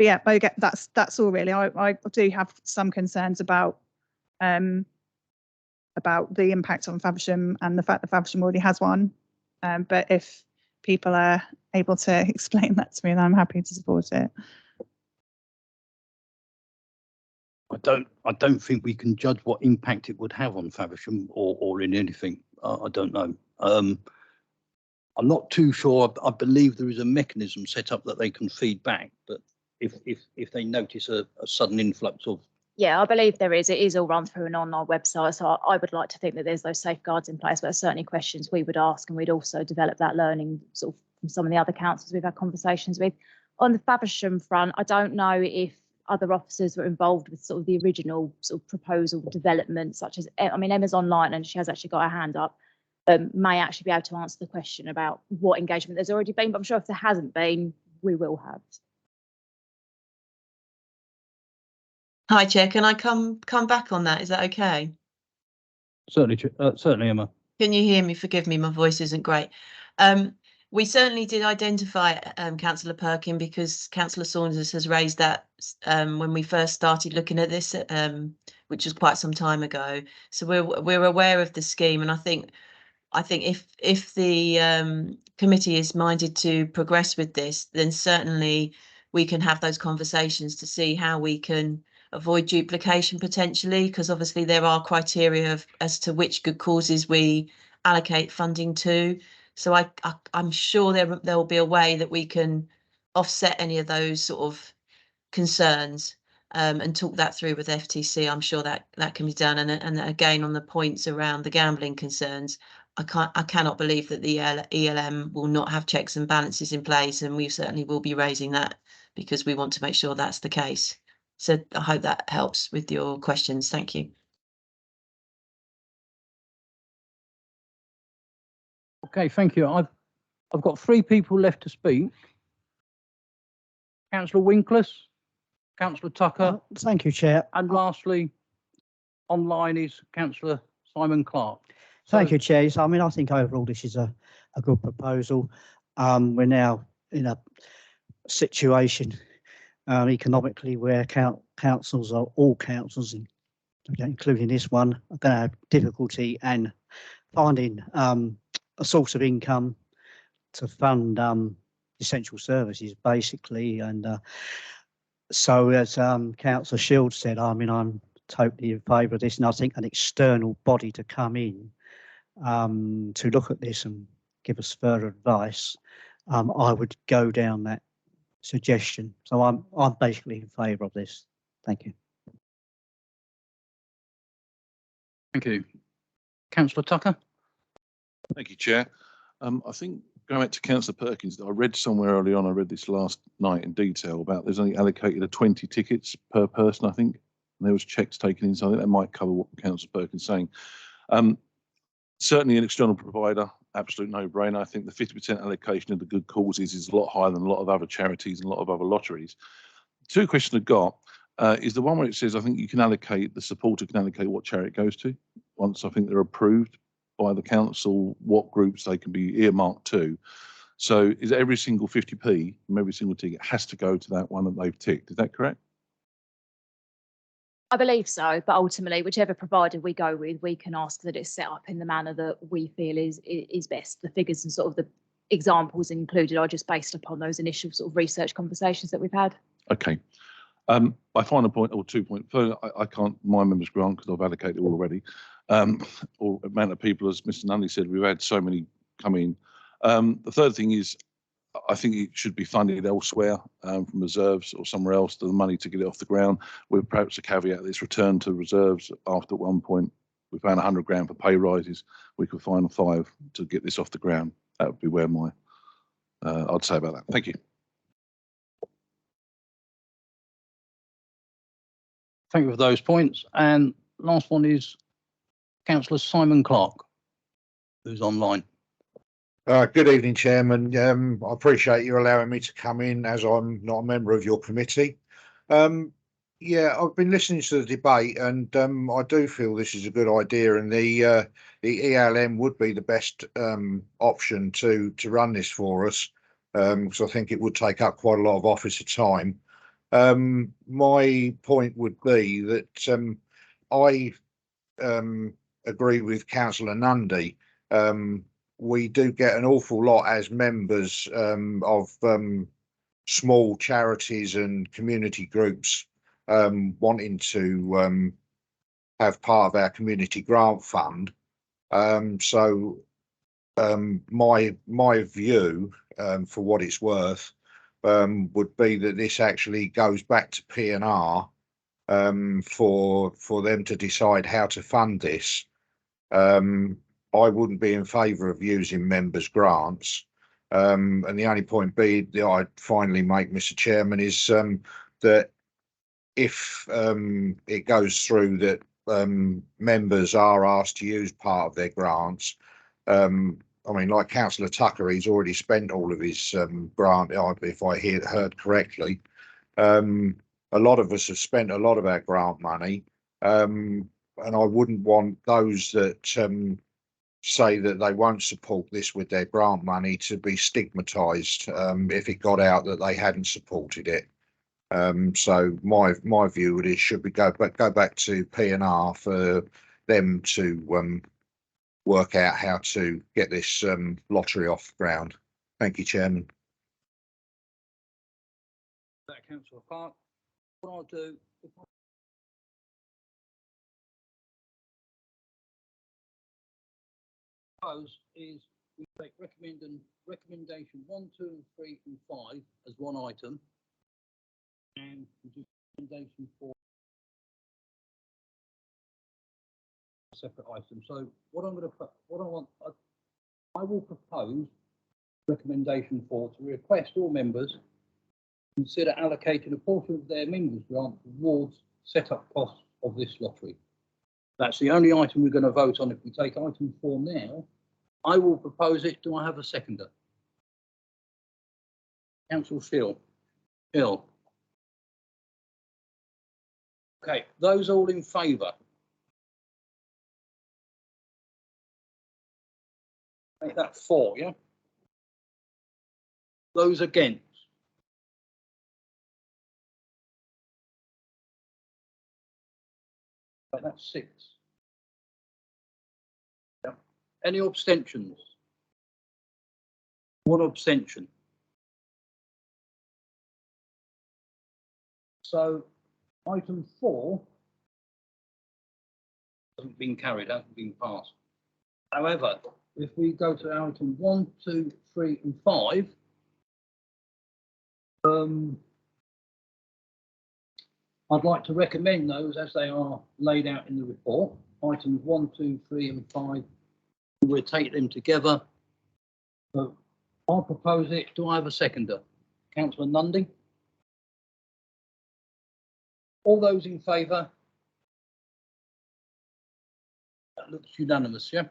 yeah, I get that's all really. I do have some concerns about the impact on Faversham and the fact that Faversham already has one. But if people are able to explain that to me, then I'm happy to support it. I don't think we can judge what impact it would have on Faversham or in anything. I don't know. I'm not too sure. I believe there is a mechanism set up that they can feed back, but if they notice a sudden influx of. Yeah, I believe there is. It is all run through an online website. So I would like to think that there's those safeguards in place, but certainly questions we would ask, and we'd also develop that learning sort of from some of the other councils we've had conversations with. On the Faversham front, I don't know if other officers were involved with sort of the original sort of proposal development, such as, I mean, Emma's online and she has actually got her hand up, may actually be able to answer the question about what engagement there's already been, but I'm sure if there hasn't been, we will have. Hi, Chair. Can I come back on that? Is that okay? Certainly, Emma. Can you hear me? Forgive me, my voice isn't great. We certainly did identify Councillor Perkin, because Councillor Saunders has raised that when we first started looking at this, which was quite some time ago. So we're aware of the scheme, and I think if the committee is minded to progress with this, then certainly we can have those conversations to see how we can avoid duplication potentially, because obviously there are criteria as to which good causes we allocate funding to. So I'm sure there will be a way that we can offset any of those sort of concerns and talk that through with FTC. I'm sure that can be done. And again, on the points around the gambling concerns, I cannot believe that the ELM will not have checks and balances in place, and we certainly will be raising that because we want to make sure that's the case. So I hope that helps with your questions. Thank you. Okay, thank you. I've got 3 people left to speak. Councillor Winkles, Councillor Tucker. Thank you, Chair. And lastly, online is Councillor Simon Clark. Thank So- you, Chair. So, I mean, I think overall this is a good proposal. We're now in a situation economically where councils, all councils, including this one, are going to have difficulty and finding a source of income to fund essential services, basically. And so, as Councillor Shields said, I mean, I'm totally in favour of this, and I think an external body to come in to look at this and give us further advice, I would go down that suggestion. So I'm basically in favour of this. Thank you. Thank you. Councillor Tucker? Thank you, Chair. I think going back to Councillor Perkins, I read somewhere early on, I read this last night in detail about there's only allocated 20 tickets per person, I think. And there was checks taken in, so I think that might cover what Councillor Perkins is saying. Certainly an external provider, absolute no-brainer. I think the 50% allocation of the good causes is a lot higher than a lot of other charities and a lot of other lotteries. Two questions I've got is the one where it says, I think you can allocate, the supporter can allocate what charity it goes to. Once I think they're approved by the council, what groups they can be earmarked to. So is every single 50p from every single ticket has to go to that one that they've ticked? Is that correct? I believe so, but ultimately, whichever provider we go with, we can ask that it's set up in the manner that we feel is best. The figures and sort of the examples included are just based upon those initial sort of research conversations that we've had. Okay. My final point, or 2 points, I can't, my members grant because I've allocated all already, or amount of people, as Mr. Nunley said, we've had so many come in. The third thing is, I think it should be funded elsewhere from reserves or somewhere else, the money to get it off the ground, with perhaps a caveat that it's returned to reserves after at one point we found 100 grand for pay rises, we could find 5 to get this off the ground. That would be where my, I'd say about that. Thank you. Thank you for those points. And last one is Councillor Simon Clark, who's online. Good evening, Chairman. I appreciate you allowing me to come in as I'm not a member of your committee. Yeah, I've been listening to the debate and I do feel this is a good idea, and the ELM would be the best option to run this for us, because I think it would take up quite a lot of officer time. My point would be that I agree with Councillor Nundy. We do get an awful lot as members of small charities and community groups wanting to have part of our community grant fund. So my view, for what it's worth, would be that this actually goes back to P&R for them to decide how to fund this. I wouldn't be in favour of using members' grants. And the only point that I'd finally make, Mr. Chairman, is that if it goes through that members are asked to use part of their grants, I mean, like Councillor Tucker, he's already spent all of his grant, if I heard correctly. A lot of us have spent a lot of our grant money, and I wouldn't want those that say that they won't support this with their grant money to be stigmatised if it got out that they hadn't supported it. So my view it should be go back to P&R for them to work out how to get this lottery off the ground. Thank you, Chairman. Councillor Clark. What I'll do, is we take recommendation 1, 2, and 3, and 5 as one item, and we do recommendation 4 separate items. So what I'm going to put, I will propose recommendation 4 to request all members consider allocating a portion of their members' grant towards set-up costs of this lottery. That's the only item we're going to vote on. If we take item 4 now, I will propose it. Do I have a seconder? Councillor Shield. Hill. Okay, those all in favour? Make that 4, yeah? Those against? Right, that's 6. Yeah. Any abstentions? 1 abstention. So item 4 hasn't been carried, hasn't been passed. However, if we go to item 1, 2, 3, and 5, I'd like to recommend those as they are laid out in the report. Items 1, 2, 3, and 5. We'll take them together. So I'll propose it. Do I have a seconder? Councillor Nundy? All those in favour? That looks unanimous, yeah?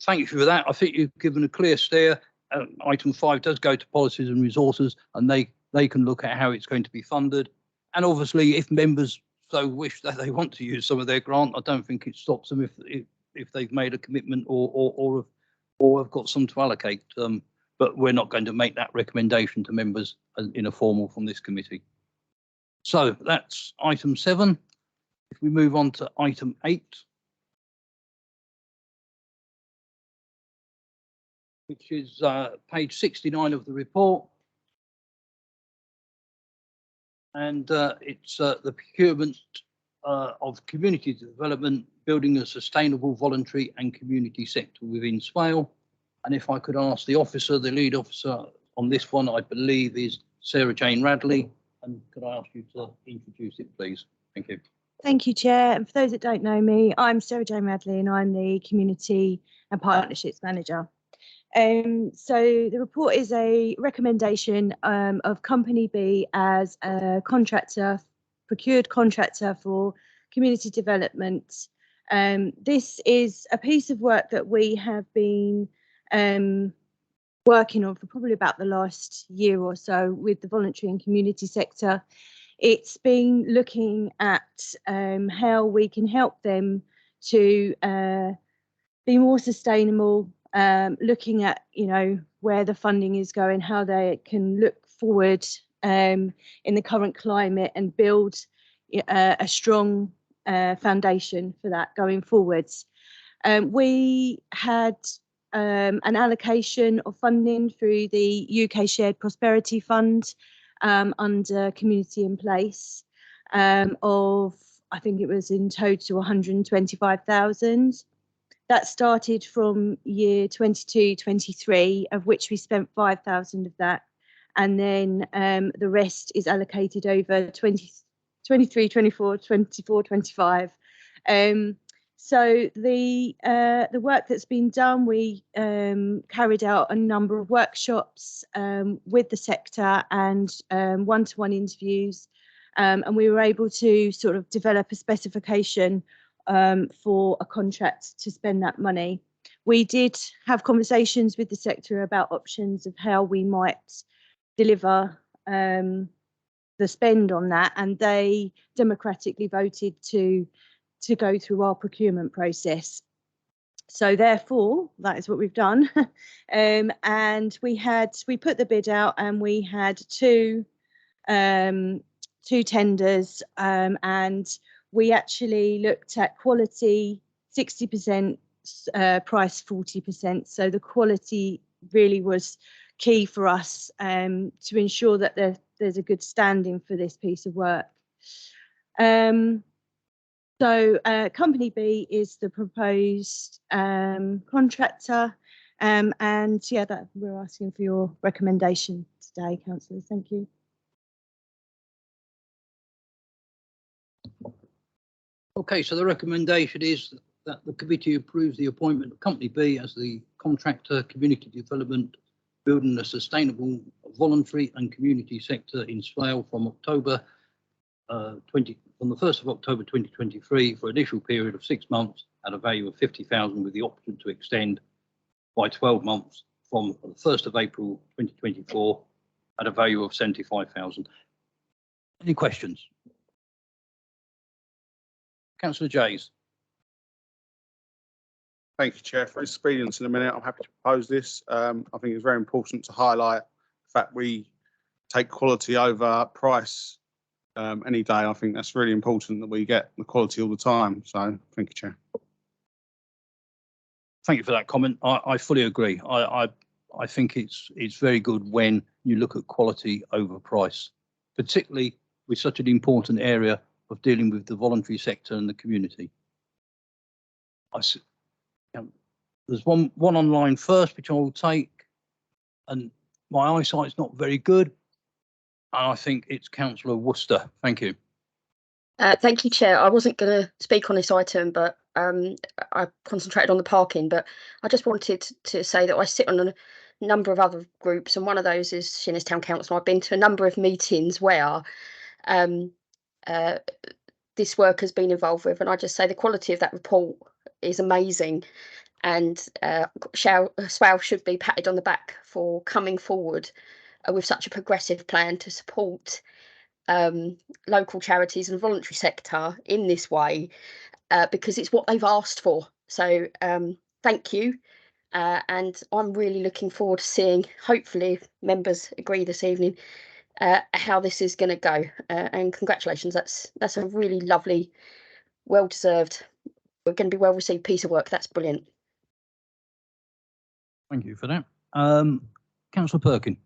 Thank you for that. I think you've given a clear steer. Item 5 does go to policies and resources, and they can look at how it's going to be funded. And obviously, if members so wish that they want to use some of their grant, I don't think it stops them if they've made a commitment or have got some to allocate. But we're not going to make that recommendation to members in a formal from this committee. So that's item 7. If we move on to item 8. Which is page 69 of the report. And it's the procurement of community development, building a sustainable voluntary and community sector within Swale. And if I could ask the officer, the lead officer on this one, I believe is Sarah Jane Radley. And could I ask you to introduce it, please? Thank you. Thank you, Chair. And for those that don't know me, I'm Sarah Jane Radley and I'm the Community and Partnerships Manager. So the report is a recommendation of Company B as a contractor, procured contractor for community development. This is a piece of work that we have been working on for probably about the last year or so with the voluntary and community sector. It's been looking at how we can help them to be more sustainable, looking at, where the funding is going, how they can look forward in the current climate and build a strong foundation for that going forwards. We had an allocation of funding through the UK Shared Prosperity Fund under Community in Place of, I think it was in total 125,000. That started from year 22-23, of which we spent 5,000 of that. And then the rest is allocated over 23, 24, 24, 25. So the work that's been done, we carried out a number of workshops with the sector and one-to-one interviews. And we were able to sort of develop a specification for a contract to spend that money. We did have conversations with the sector about options of how we might deliver the spend on that, and they democratically voted to go through our procurement process. So therefore, that is what we've done. And we put the bid out, and we had two tenders, and we actually looked at quality 60%, price 40%. So the quality really was key for us to ensure that there's a good standing for this piece of work. So Company B is the proposed contractor, and yeah, that we're asking for your recommendation today, councillors. Thank you. Okay, so the recommendation is that the committee approves the appointment of Company B as the contractor, community development, building a sustainable voluntary and community sector in Swale from the 1st of October 2023 for an initial period of 6 months at a value of 50,000, with the option to extend by 12 months from the 1st of April 2024 at a value of 75,000. Any questions? Councillor Jays. Thank you, Chair. For expedience in a minute, I'm happy to propose this. I think it's very important to highlight the fact we take quality over price any day. I think that's really important that we get the quality all the time. So thank you, Chair. Thank you for that comment. I fully agree. I think it's very good when you look at quality over price, particularly with such an important area of dealing with the voluntary sector and the community. There's one online first, which I will take, and my eyesight's not very good. And I think it's Councillor Worcester. Thank you. Thank you, Chair. I wasn't going to speak on this item, but I concentrated on the parking. But I just wanted to say that I sit on a number of other groups, and one of those is Sheerness Town Council. I've been to a number of meetings where this work has been involved with, and I just say the quality of that report is amazing. And SWAL should be patted on the back for coming forward with such a progressive plan to support local charities and voluntary sector in this way, because it's what they've asked for. So thank you. And I'm really looking forward to seeing, hopefully, if members agree this evening, how this is going to go. And congratulations, that's a really lovely, well-deserved, we're going to be well-received piece of work. That's brilliant. Thank you for that. Councillor Perkin.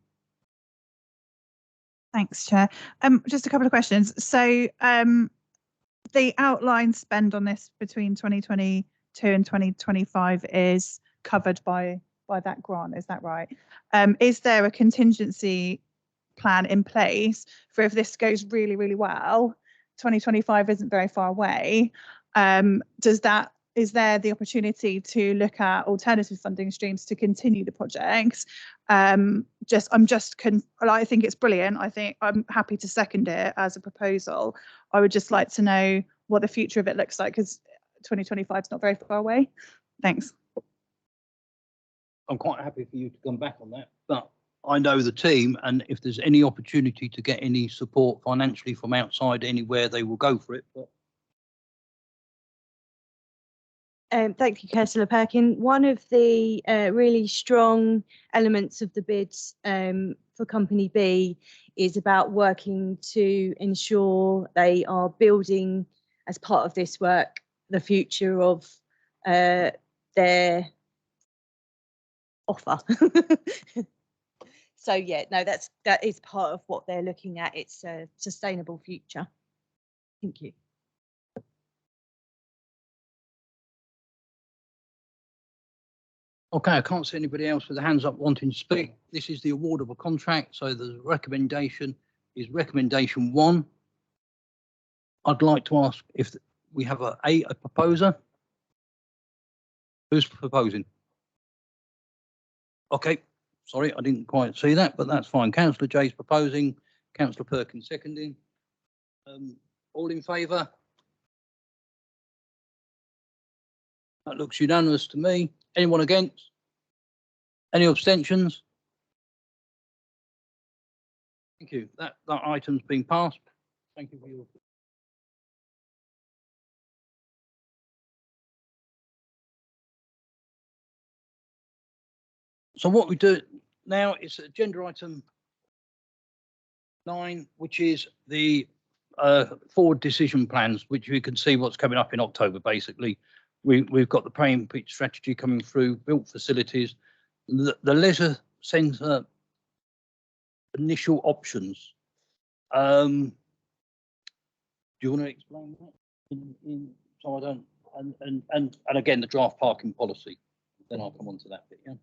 Thanks, Chair. Just a couple of questions. So the outlined spend on this between 2022 and 2025 is covered by that grant, is that right? Is there a contingency plan in place for if this goes really, really well? 2025 isn't very far away. Is there the opportunity to look at alternative funding streams to continue the project? I think it's brilliant. I think I'm happy to second it as a proposal. I would just like to know what the future of it looks like, because 2025 is not very far away. Thanks. I'm quite happy for you to come back on that, but I know the team, and if there's any opportunity to get any support financially from outside anywhere, they will go for it. But thank you, Councillor Perkin. One of the really strong elements of the bids for Company B is about working to ensure they are building, as part of this work, the future of their offer. So yeah, no, that is part of what they're looking at. It's a sustainable future. Thank you. okay, I can't see anybody else with their hands up wanting to speak. This is the award of a contract, so the recommendation is recommendation 1. I'd like to ask if we have a proposer. Who's proposing? Okay, sorry, I didn't quite see that, but that's fine. Councillor Jay's proposing, Councillor Perkins seconding. All in favour? That looks unanimous to me. Anyone against? Any abstentions? Thank you. That item's been passed. Thank you for your. So what we do now is agenda item 9, which is the forward decision plans, which you can see what's coming up in October. Basically, we've got the playing pitch strategy coming through, built facilities, the leisure centre initial options. Do you want to explain that? So I don't, and again the draft parking policy. Then I'll come on to that bit. Yeah.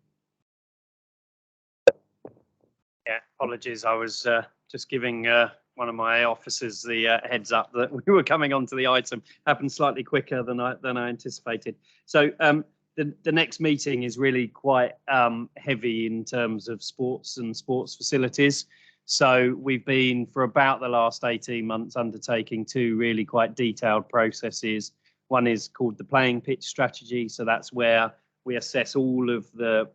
Yeah, apologies. I was just giving one of my officers the heads up that we were coming on to the item. Happened slightly quicker than I anticipated. So the next meeting is really quite heavy in terms of sports and sports facilities. So we've been for about the last 18 months undertaking 2 really quite detailed processes. One is called the playing pitch strategy. So that's where we assess all of the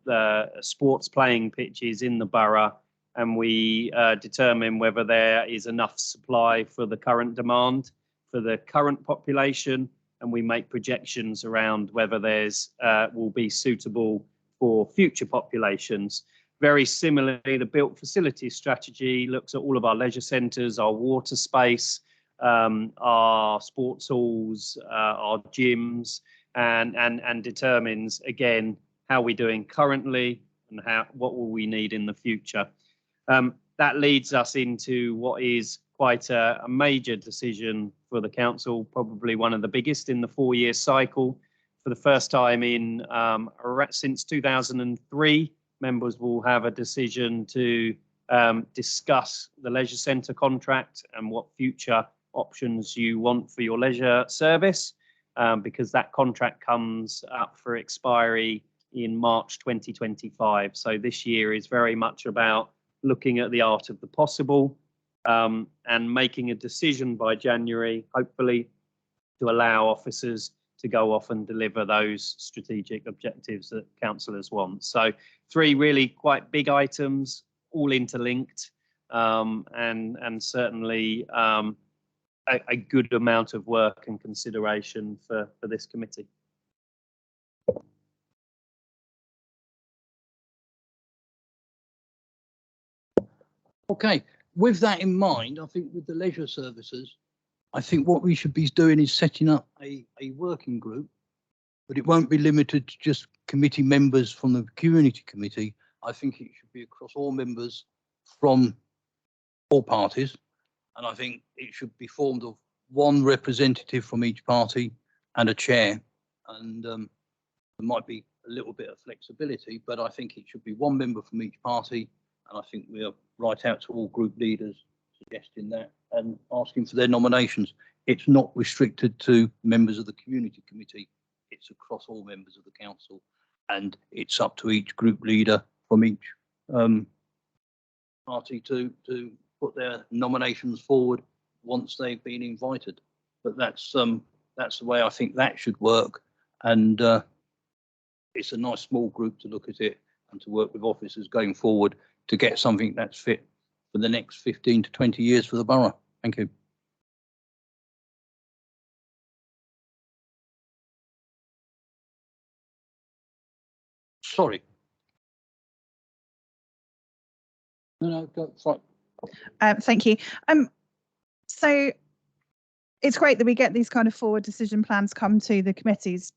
sports playing pitches in the borough, and we determine whether there is enough supply for the current demand, for the current population, and we make projections around whether there's will be suitable for future populations. Very similarly, the built facilities strategy looks at all of our leisure centres, our water space, our sports halls, our gyms, and determines again how we're doing currently and what will we need in the future. That leads us into what is quite a major decision for the council, probably one of the biggest in the 4-year cycle. For the first time in since 2003, members will have a decision to discuss the leisure centre contract and what future options you want for your leisure service, because that contract comes up for expiry in March 2025. So this year is very much about looking at the art of the possible and making a decision by January, hopefully, to allow officers to go off and deliver those strategic objectives that councillors want. So 3 really quite big items, all interlinked, and certainly a good amount of work and consideration for this committee. Okay, with that in mind, I think with the leisure services, I think what we should be doing is setting up a working group, but it won't be limited to just committee members from the community committee. I think it should be across all members from all parties. And I think it should be formed of 1 representative from each party and a chair. And there might be a little bit of flexibility, but I think it should be 1 member from each party. And I think we're right out to all group leaders suggesting that and asking for their nominations. It's not restricted to members of the community committee. It's across all members of the council, and it's up to each group leader from each party to put their nominations forward once they've been invited. But that's the way I think that should work, and it's a nice small group to look at it and to work with officers going forward to get something that's fit for the next 15 to 20 years for the borough. Thank you. Sorry. No, go fine. Thank you. So it's great that we get these kind of forward decision plans come to the committees.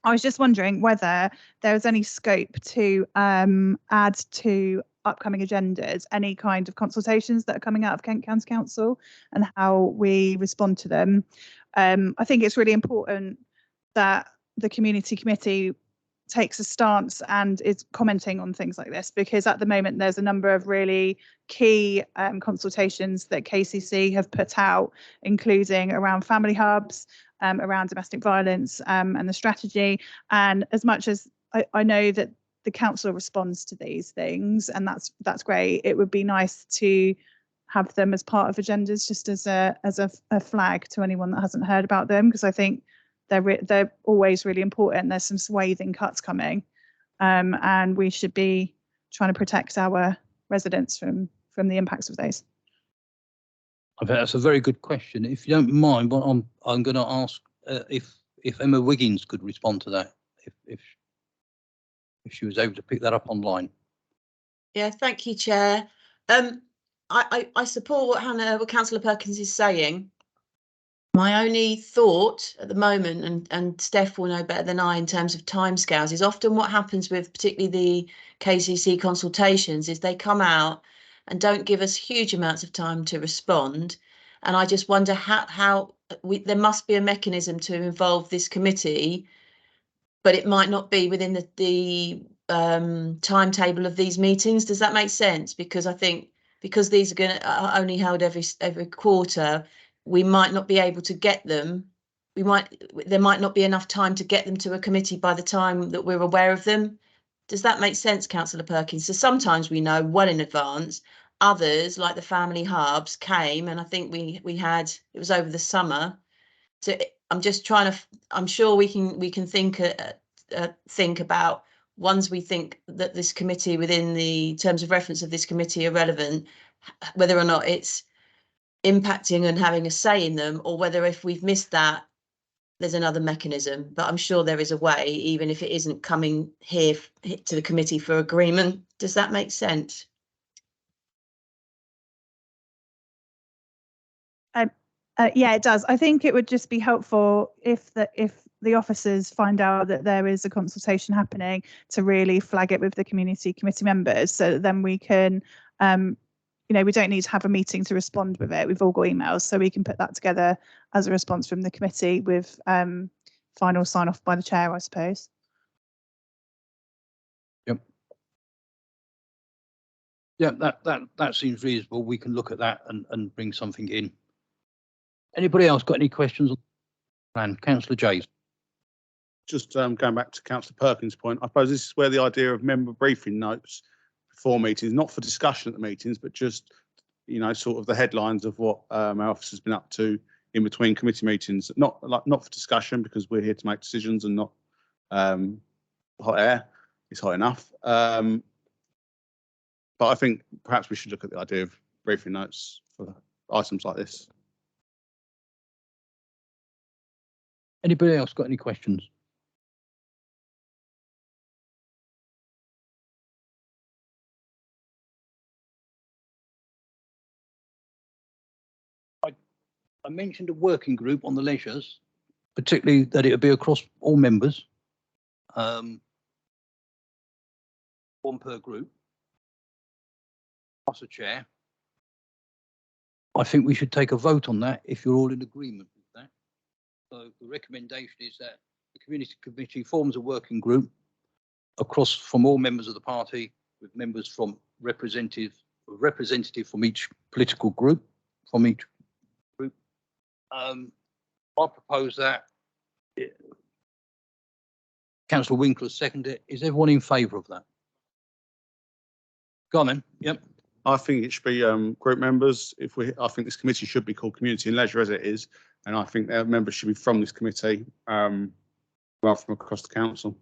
I was just wondering whether there was any scope to add to upcoming agendas any kind of consultations that are coming out of Kent County Council and how we respond to them. I think it's really important that the community committee takes a stance and is commenting on things like this, because at the moment there's a number of really key consultations that KCC have put out, including around family hubs, around domestic violence and the strategy. And as much as I know that the council responds to these things, and that's great, it would be nice to have them as part of agendas, just as a flag to anyone that hasn't heard about them, because I think they're always really important. There's some swathing cuts coming, and we should be trying to protect our residents from the impacts of those. I think that's a very good question. If you don't mind, what I'm going to ask if Emma Wiggins could respond to that, if she was able to pick that up online. Yeah, thank you, Chair. I support what Councillor Perkins is saying. My only thought at the moment, and Steph will know better than I in terms of timescales, is often what happens with particularly the KCC consultations is they come out and don't give us huge amounts of time to respond. And I just wonder how there must be a mechanism to involve this committee, but it might not be within the timetable of these meetings. Does that make sense? Because I think because these are only held every quarter, we might not be able to get them. There might not be enough time to get them to a committee by the time that we're aware of them. Does that make sense, Councillor Perkins? So sometimes we know well in advance. Others, like the family hubs, came, and I think we had, it was over the summer. So I'm just trying to. I'm sure we can think about ones we think that this committee, within the terms of reference of this committee, are relevant, whether or not it's impacting and having a say in them, or whether if we've missed that, there's another mechanism, but I'm sure there is a way, even if it isn't coming here to the committee for agreement. Does that make sense? Yeah, it does. I think it would just be helpful if the officers find out that there is a consultation happening to really flag it with the community committee members, so that then we can, we don't need to have a meeting to respond with it. We've all got emails, so we can put that together as a response from the committee with final sign off by the chair, I suppose. Yep. Yeah, that seems reasonable. We can look at that and bring something in. Anybody else got any questions on the plan? Councillor Jays. Just going back to Councillor Perkins' point, I suppose this is where the idea of member briefing notes before meetings, not for discussion at the meetings, but just, sort of the headlines of what our officer's been up to in between committee meetings, not for discussion, because we're here to make decisions and not hot air. It's hot enough. But I think perhaps we should look at the idea of briefing notes for items like this. Anybody else got any questions? I mentioned a working group on the leisures, particularly that it would be across all members, one per group, plus a chair. I think we should take a vote on that if you're all in agreement with that. So the recommendation is that the community committee forms a working group across from all members of the party, with members from representative from each political group, from each group. I propose that. Councillor Winkler seconded it. Is everyone in favour of that? Go on then. Yep. I think it should be group members. I think this committee should be called Community and Leisure as it is, and I think their members should be from this committee, rather from across the council.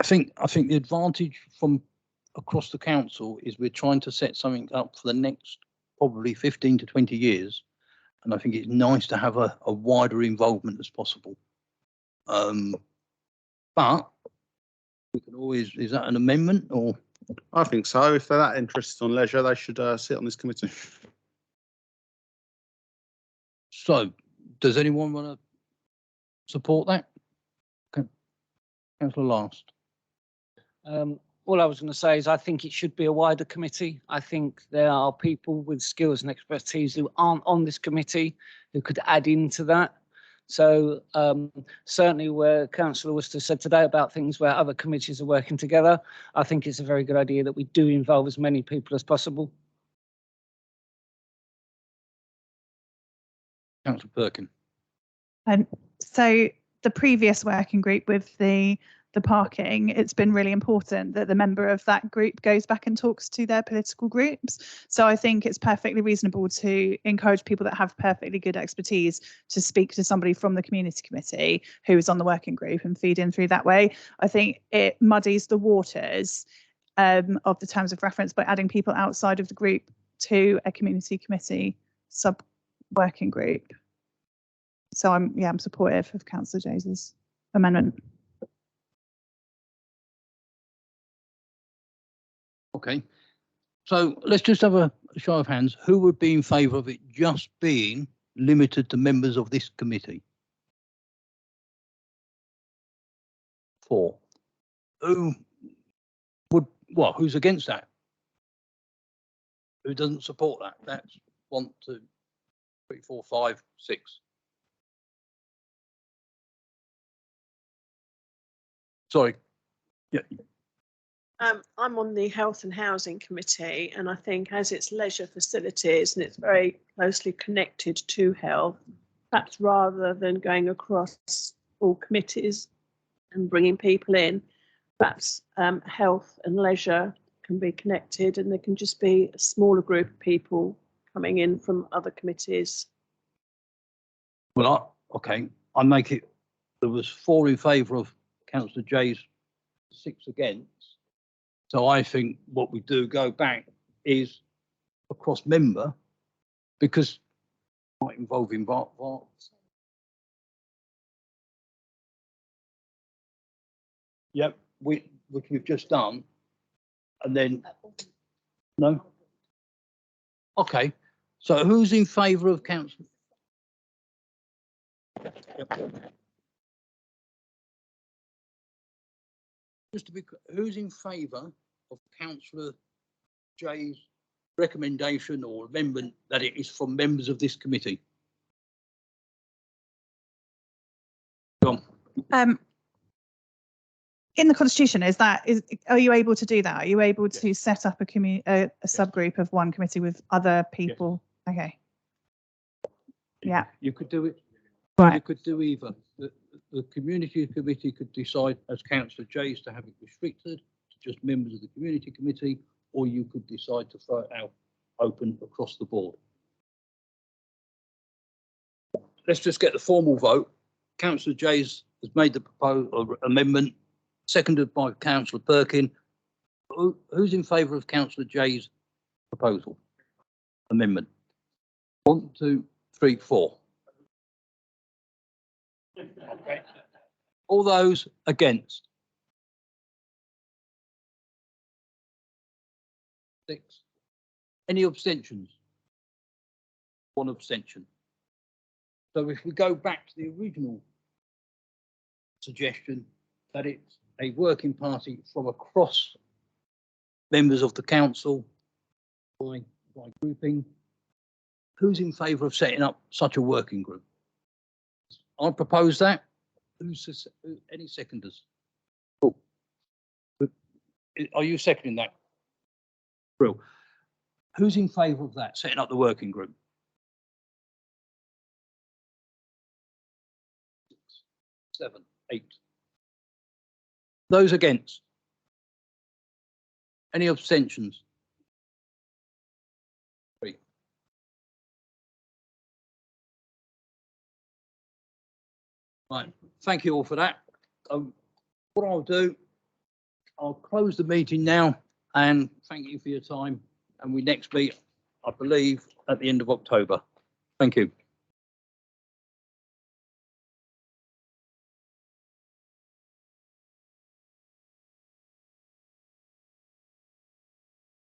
I think the advantage from across the council is we're trying to set something up for the next probably 15 to 20 years, and I think it's nice to have a wider involvement as possible. But we can always, is that an amendment or? I think so. If they're that interested on leisure, they should sit on this committee. So, does anyone want to support that? Councillor Last. All I was going to say is I think it should be a wider committee. I think there are people with skills and expertise who aren't on this committee who could add into that. So certainly where Councillor Worcester said today about things where other committees are working together, I think it's a very good idea that we do involve as many people as possible. Councillor Perkin. So the previous working group with the parking, it's been really important that the member of that group goes back and talks to their political groups. So I think it's perfectly reasonable to encourage people that have perfectly good expertise to speak to somebody from the community committee who is on the working group and feed in through that way. I think it muddies the waters of the terms of reference by adding people outside of the group to a community committee sub working group. So I'm supportive of Councillor Jones's amendment. Okay, so let's just have a show of hands. Who would be in favour of it just being limited to members of this committee? 4. Who would, well, who's against that? Who doesn't support that? That's 1, 2, 3, 4, 5, 6. Sorry. Yeah. I'm on the Health and Housing Committee, and I think as it's leisure facilities and it's very closely connected to health, perhaps rather than going across all committees and bringing people in, perhaps health and leisure can be connected, and there can just be a smaller group of people coming in from other committees. Well, I make it, there was 4 in favour of Councillor Jay's, 6 against. So I think what we do go back is across member, because Might involve Yep, which we've just done. And then, no? Okay, so who's in favour of council? Just to be, who's in favour of councillor Jay's recommendation or amendment that it is from members of this committee? John. In the constitution, are you able to do that? Are you able to set up a subgroup of one committee with other people? Yes. Okay. Yeah. You could do it. Right. You could do either. The community committee could decide, as councillor Jay's, to have it restricted to just members of the community committee, or you could decide to throw it out open across the board. Let's just get the formal vote. Councillor Jay's has made the proposed amendment, seconded by Councillor Perkin. Who's in favour of Councillor Jay's proposal? Amendment. 1, 2, 3, 4. Okay. All those against? 6. Any abstentions? 1 abstention. So if we go back to the original suggestion that it's a working party from across members of the council by grouping, who's in favour of setting up such a working group? I propose that. Any seconders? Oh. Are you seconding that? Brill. Who's in favour of that, setting up the working group? 6, 7, 8. Those against? Any abstentions? 3. Right, thank you all for that. What I'll do, I'll close the meeting now and thank you for your time. And we next meet, I believe, at the end of October. Thank you.